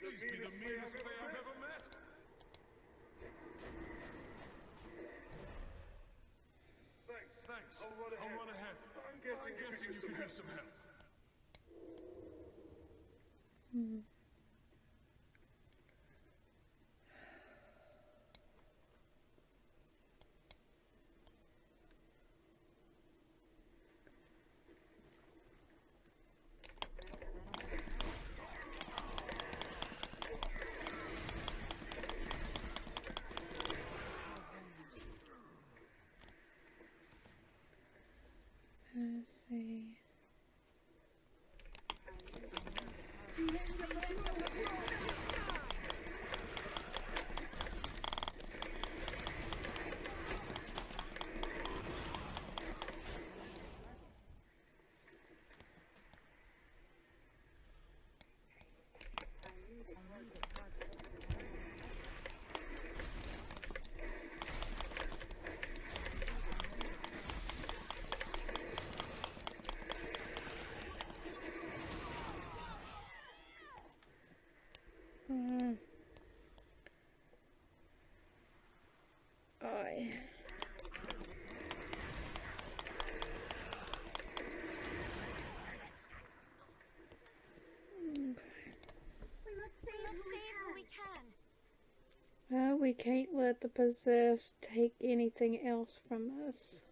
These be the meanest they I've ever met. Thanks. I'll run ahead. I'm guessing you could use some help. Alright. We must save who we can. Well, we can't let the possessed take anything else from us.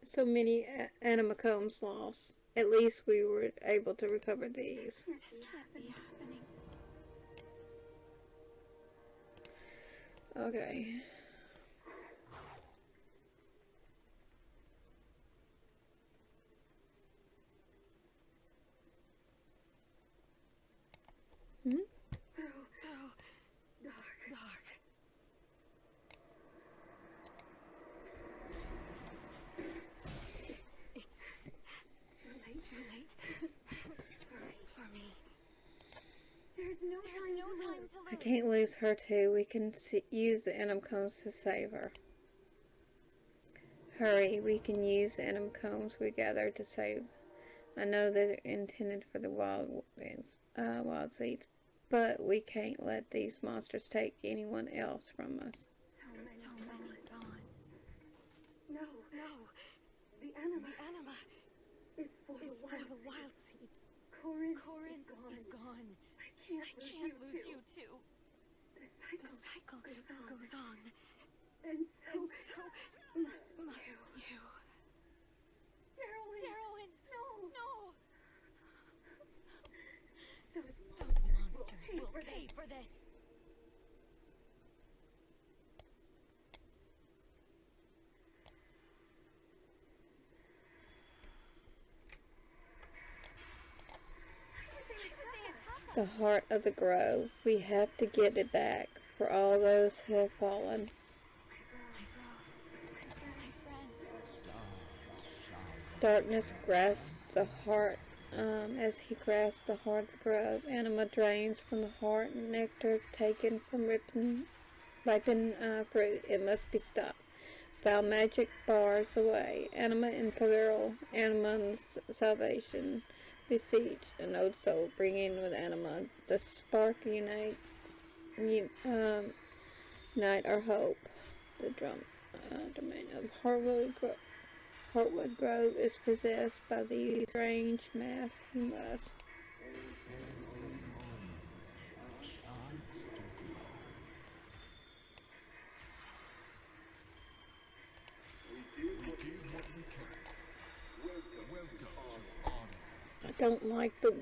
So many animacombs lost. At least we were able to recover these. This can't be happening. Okay. Hmm? So dark. It's too late for me. There's no time to lose. I can't lose her too. We can use the animacombs to save her. Hurry, we can use the animacombs we gathered to save. I know they're intended for the wild seeds, but we can't let these monsters take anyone else from us. So many gone. No. The anima is for the wild seeds. Corin is gone. I can't lose you too. The cycle goes on. And so Must you. Darwin, No. Those Monsters will pay for this. The heart of the grove. We have to get it back for all those who have fallen. Darkness grasped the heart. As he grasped the heart of the grove, anima drains from the heart, nectar taken from ripen fruit. It must be stopped. Foul magic bars the way. Anima in peril, anima's salvation. Beseech an old soul, bring in with anima. The spark unite our hope. The domain of Heartwood Grove is possessed by these strange mass. You must. I don't like the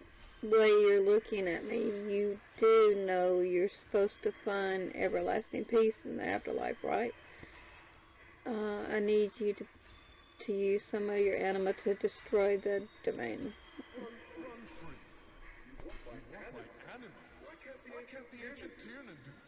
way you're looking at me. You do know you're supposed to find everlasting peace in the afterlife, right? I need you to use some of your anima to destroy the domain. Run free. You want my anima? Why can't the ancient Tiernan do it?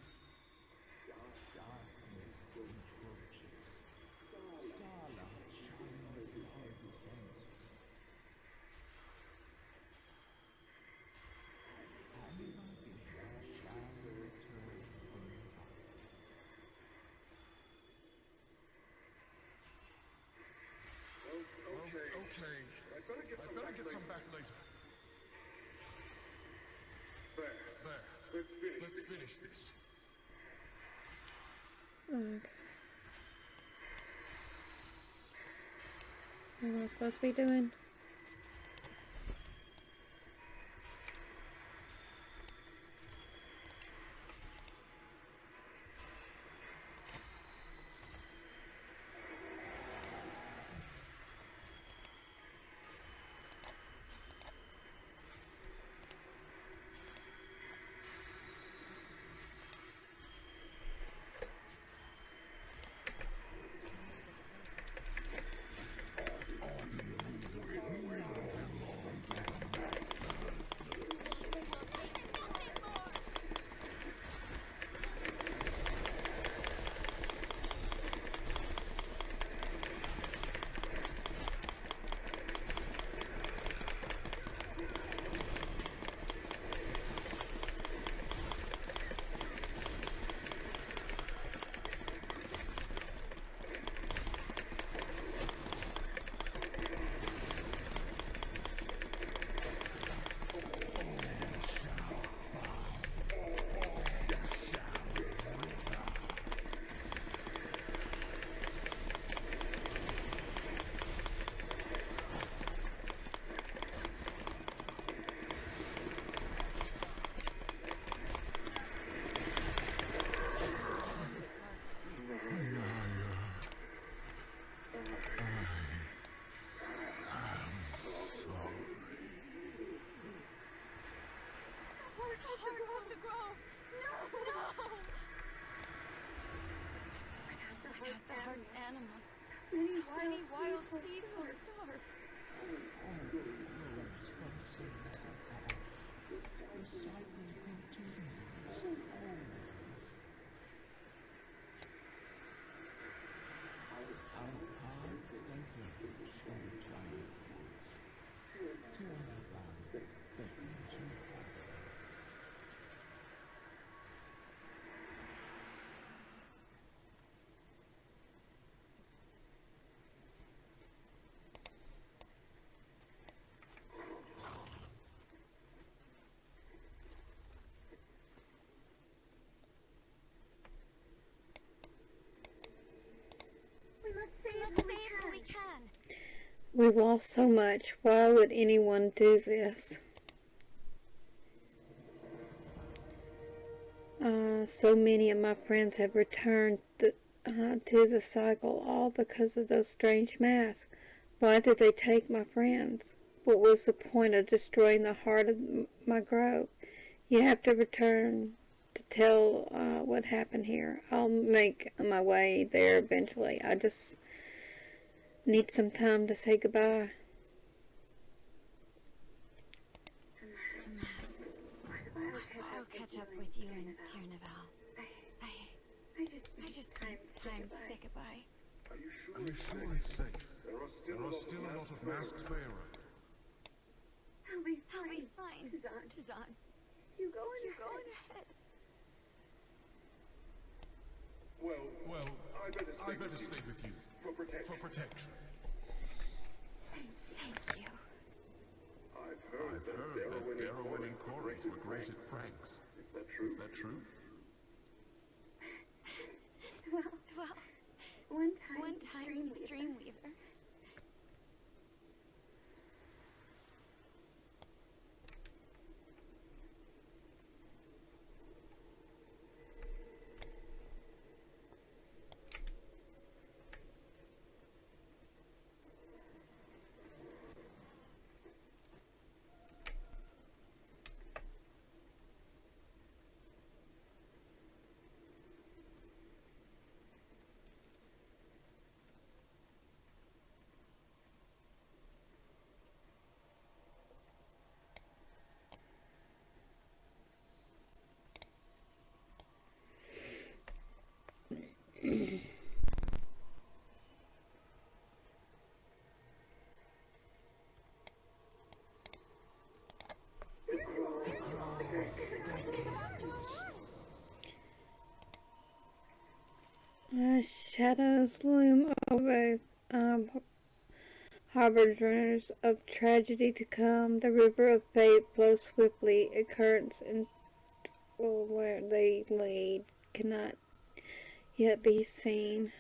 Okay. I better get some back later. There. Let's finish this. Okay. What am I supposed to be doing? Many wild seeds will starve. We must save what we can. We've lost so much. Why would anyone do this? So many of my friends have returned to the cycle, all because of those strange masks. Why did they take my friends? What was the point of destroying the heart of my grove? You have to return to tell what happened here. I'll make my way there eventually. I just need some time to say goodbye. I'll catch up with you in Tiernaval. I just need time to say goodbye. Are you sure it's safe? There are still a lot of masked Fae around. I'll be fine. Tizan. You go on ahead. Well, I better stay with you. For protection. Thank you. I've heard that Darrow and Corey were great at pranks. Is that true? Well, one time with Dreamweaver. Shadows loom over harbingers of tragedy to come. The river of fate flows swiftly. A currents and where they lead cannot yet be seen.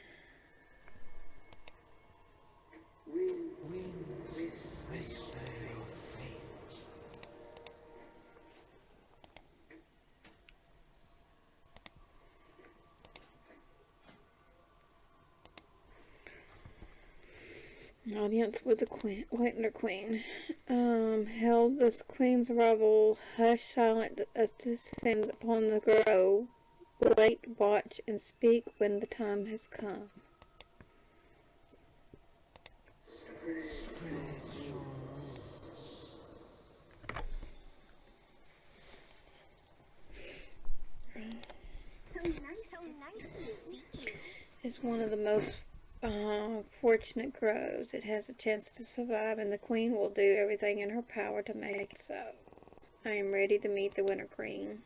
Audience with the Queen, Winter Queen. Held this Queen's arrival, hush silent as to descend upon the grove. Wait, watch, and speak when the time has come. So nice to see you. It's one of the most fortunate groves. It has a chance to survive, and the Queen will do everything in her power to make it so. I am ready to meet the Winter Queen.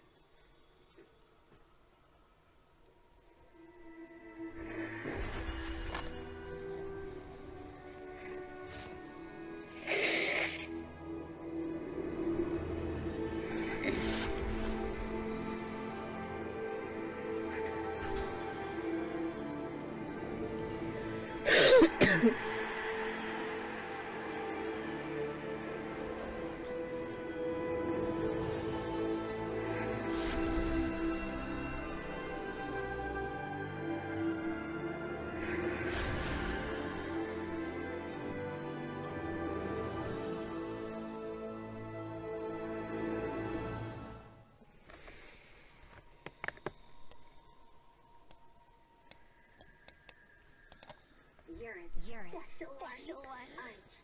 You're a special one,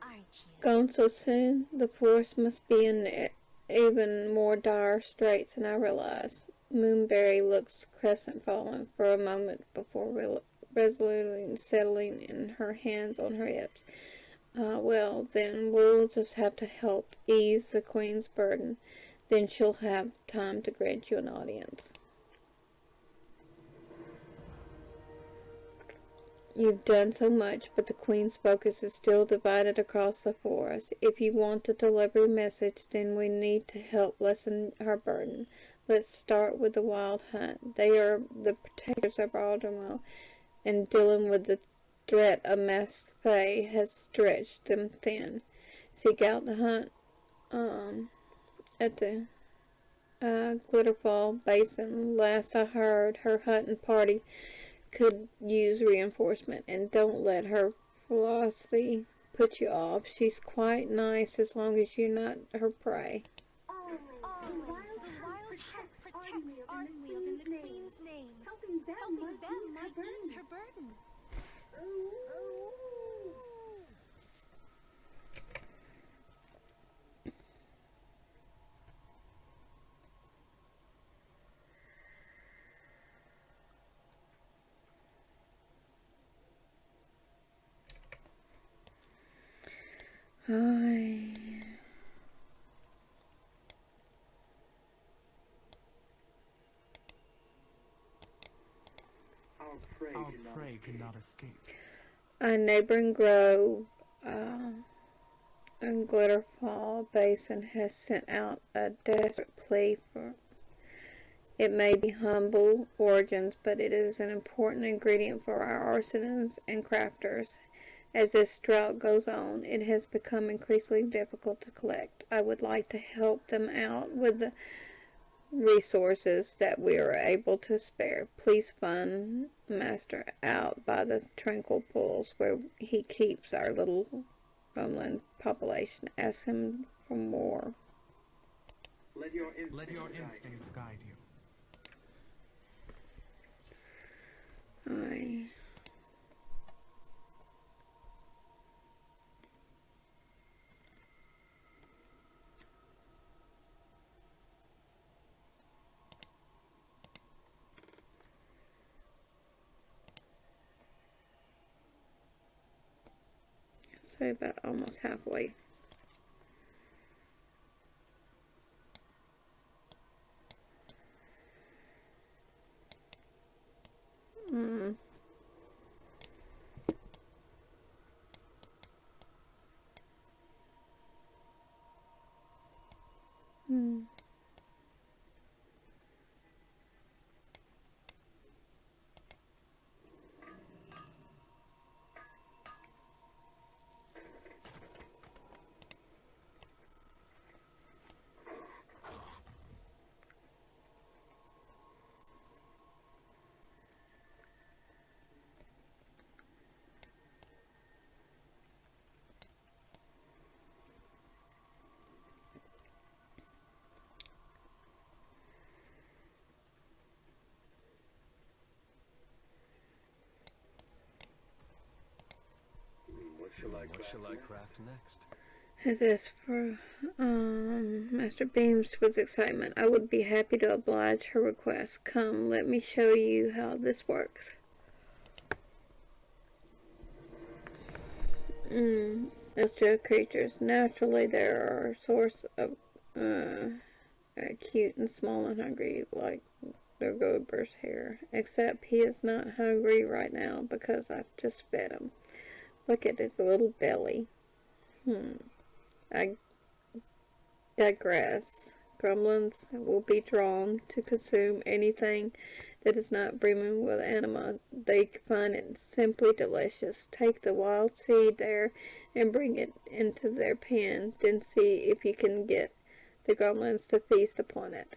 aren't you? Gone so soon, the forest must be in even more dire straits than I realized. Moonberry looks crestfallen for a moment before resolutely settling in her hands on her hips. Well, then we'll just have to help ease the Queen's burden. Then she'll have time to grant you an audience. You've done so much, but the Queen's focus is still divided across the forest. If you want to deliver a message, then we need to help lessen her burden. Let's start with the Wild Hunt. They are the protectors of Ardenweald, and dealing with the threat of masked fae has stretched them thin. Seek out the hunt at the Glitterfall Basin. Last I heard, her hunting party could use reinforcement, and don't let her philosophy put you off. She's quite nice as long as you're not her prey. Always, the wild hunt protects Ardenweald in the Queen's name. Helping them might ease her burden. Our prey cannot escape. A neighboring grove in Glitterfall Basin has sent out a desperate plea for it. May be humble origins, but it is an important ingredient for our artisans and crafters. As this drought goes on, it has become increasingly difficult to collect. I would like to help them out with the resources that we are able to spare. Please fund Master out by the tranquil pools where he keeps our little gremlin population. Ask him for more. Let your instincts guide you. So about almost halfway. What shall I craft next? Has asked for Master beams with excitement. I would be happy to oblige her request. Come, let me show you how this works. Astral creatures. Naturally, there are a source of cute and small and hungry, like their Goldburst hair. Except he is not hungry right now because I've just fed him. Look at his little belly. I digress. Gremlins will be drawn to consume anything that is not brimming with anima. They find it simply delicious. Take the wild seed there and bring it into their pen. Then see if you can get the gremlins to feast upon it.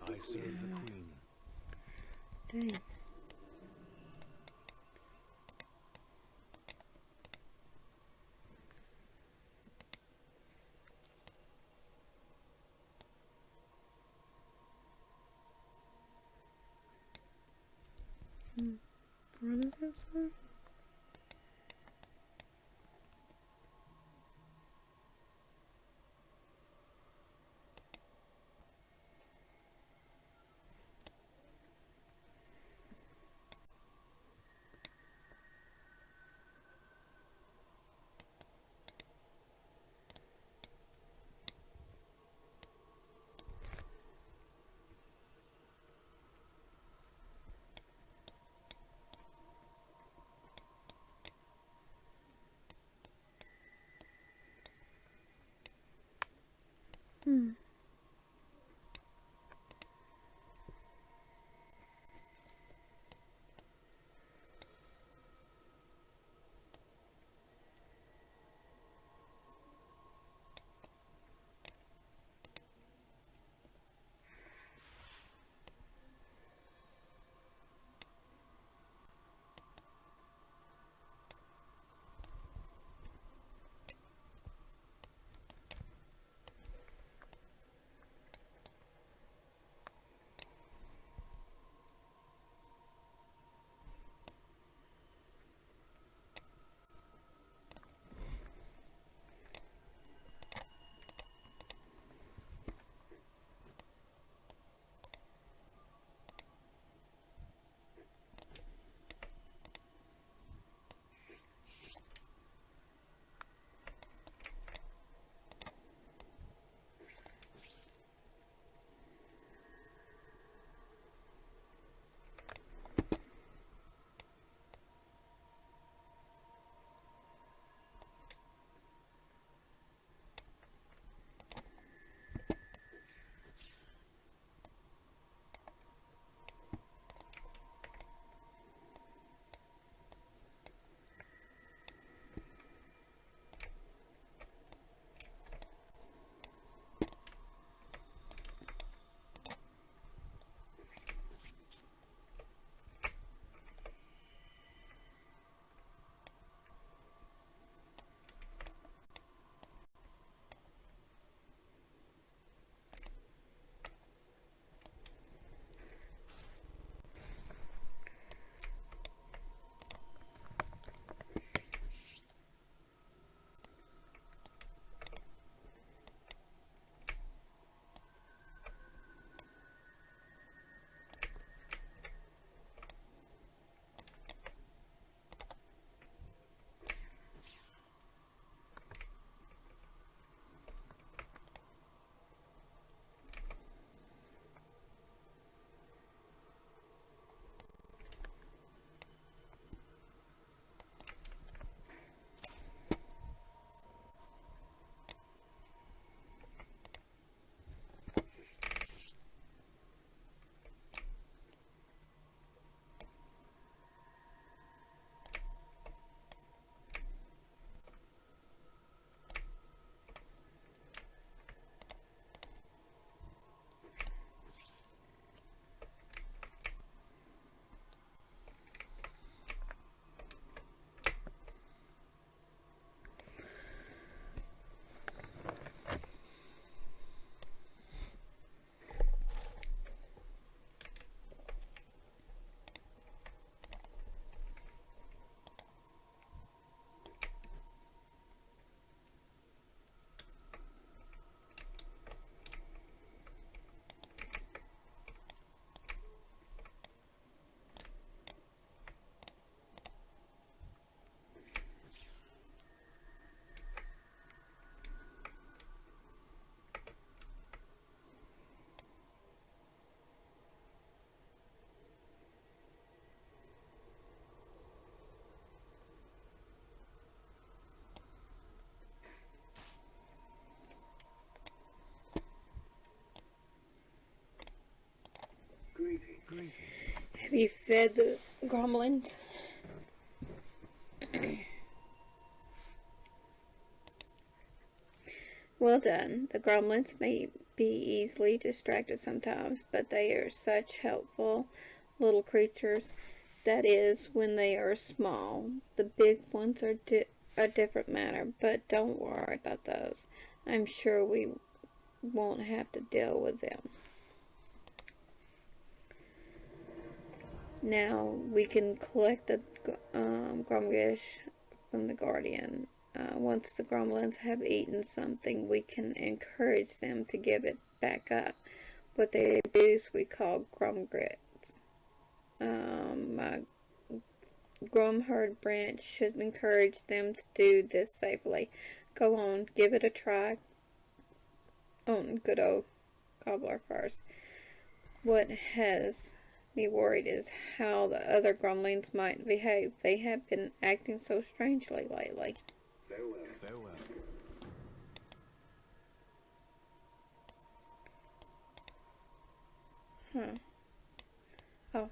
I serve the Queen. Dang. What is this one? Have you fed the gremlins? Well done. The gremlins may be easily distracted sometimes, but they are such helpful little creatures. That is, when they are small. The big ones are a different matter, but don't worry about those. I'm sure we won't have to deal with them. Now we can collect the Gromgish from the Guardian. Once the gremlins have eaten something, we can encourage them to give it back up. What they abuse we call gromgrits. My Gromherd branch should encourage them to do this safely. Go on, give it a try. On good old Gobbler first. What has me worried is how the other gremlins might behave. They have been acting so strangely lately. Farewell. Farewell. Huh. Oh.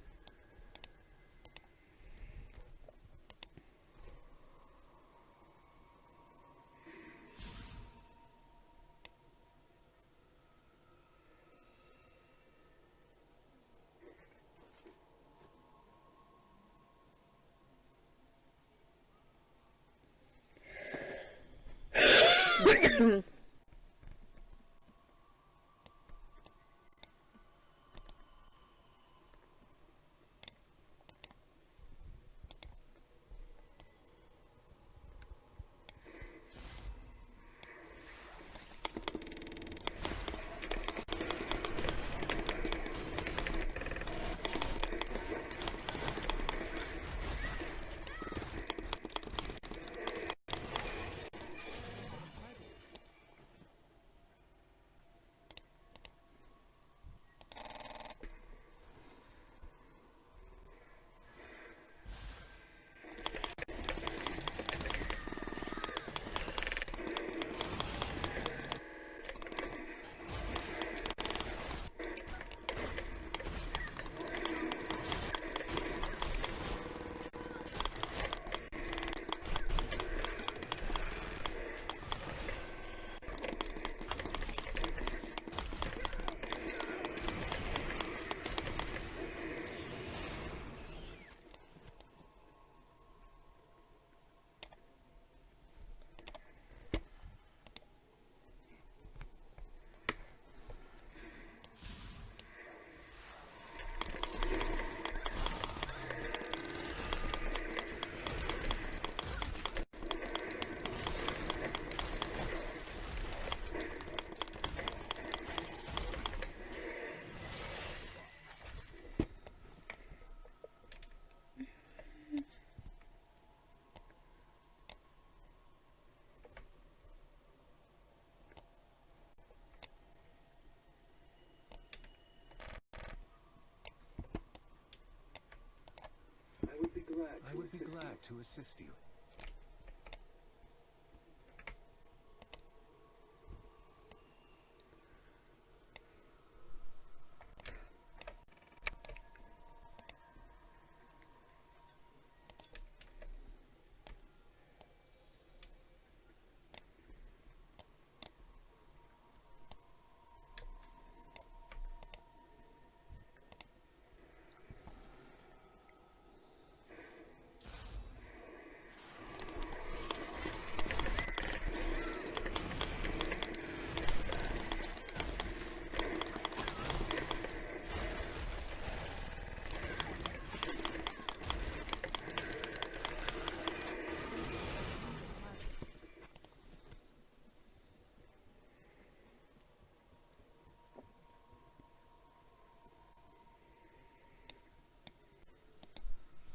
I would be glad to assist you.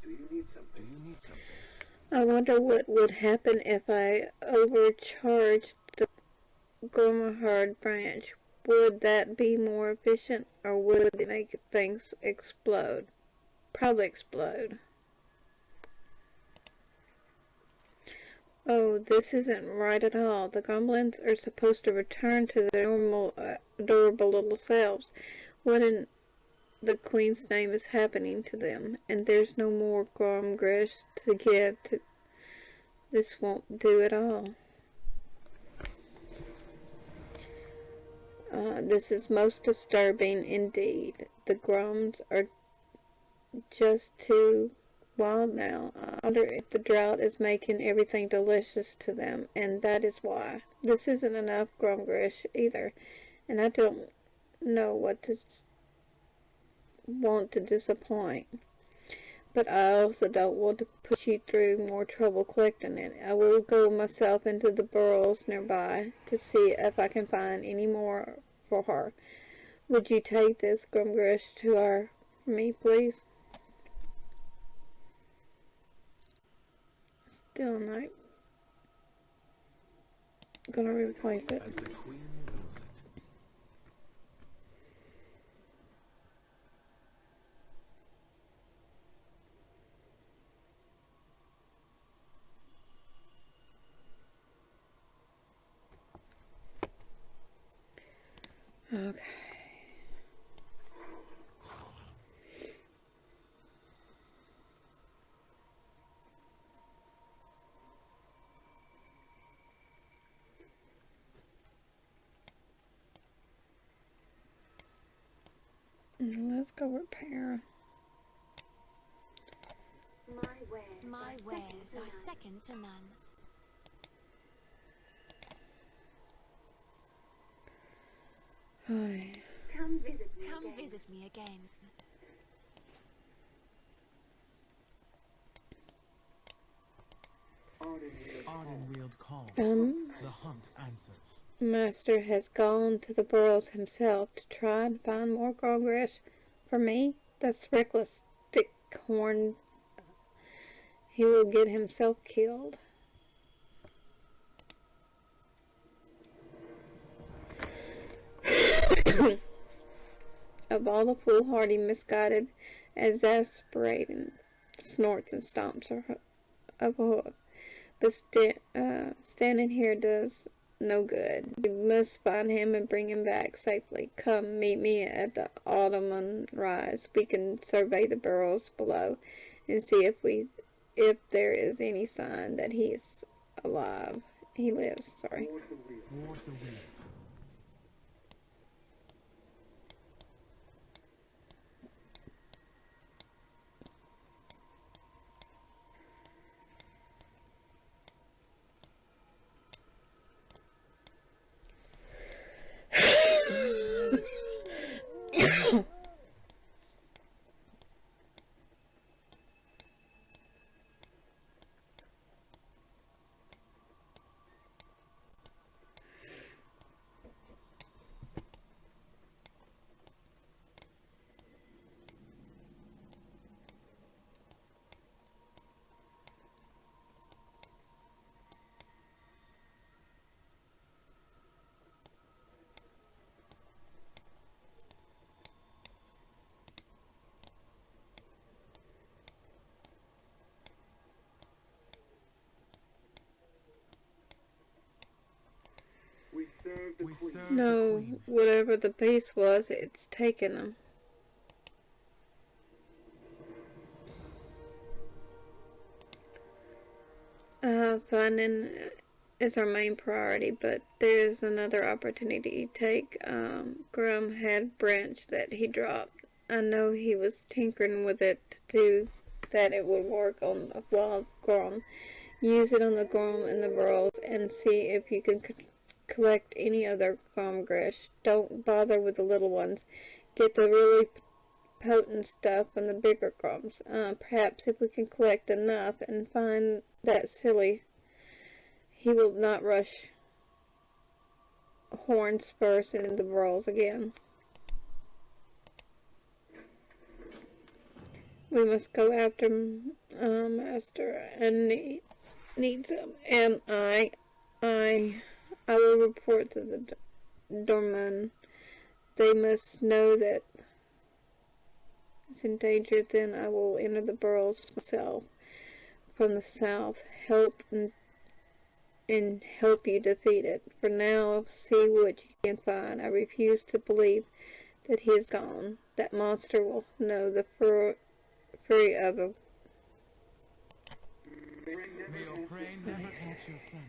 Do you need something? I wonder what would happen if I overcharged the Gromahard branch. Would that be more efficient, or would it make things explode? Probably explode. Oh, this isn't right at all. The gremlins are supposed to return to their normal, adorable little selves. What in the Queen's name is happening to them? And there's no more Gromgrish to give to. This won't do at all. This is most disturbing indeed. The Groms are just too wild now. I wonder if the drought is making everything delicious to them, and that is why. This isn't enough Gromgrish either, and I don't know what to want to disappoint. but I also don't want to push you through more trouble collecting it. I will go myself into the burrows nearby to see if I can find any more for her. Would you take this Grumgrish to her for me, please? Still not gonna replace it. As the queen wills it. Okay. Let's go repair. My wares are second to none. Hi. Come Visit me again. Ardenweald calls. The The hunt answers. master has gone to the burrows himself to try and find more Grumgrish for me. That's reckless, thick-horned. He will get himself killed. Of all the foolhardy, misguided, exasperating snorts and stomps of a hoof. But standing here does no good. We must find him and bring him back safely. Come, meet me at the autumn rise. We can survey the burrows below and see if there is any sign that he is alive. He lives, sorry. Ward the wheel. We serve No, the queen. whatever the beast was, it's taken them. Finding is our main priority, but there's another opportunity to take. Grum had branch that he dropped. I know he was tinkering with it to do that it would work on the wild Grum. Use it on the Grum and the burrows and see if you can collect any other Grumgrish. Don't bother with the little ones. Get the really potent stuff from the bigger Grums. Perhaps if we can collect enough and find that silly, he will not rush horn spurs in the burrows again. We must go after Master and needs him, and I will report to the Dorman. They must know that it's in danger. Then I will enter the burrows myself from the south, help and help you defeat it. For now, see what you can find. I refuse to believe that he is gone. That monster will know the fury of a... May your prey never catch your scent.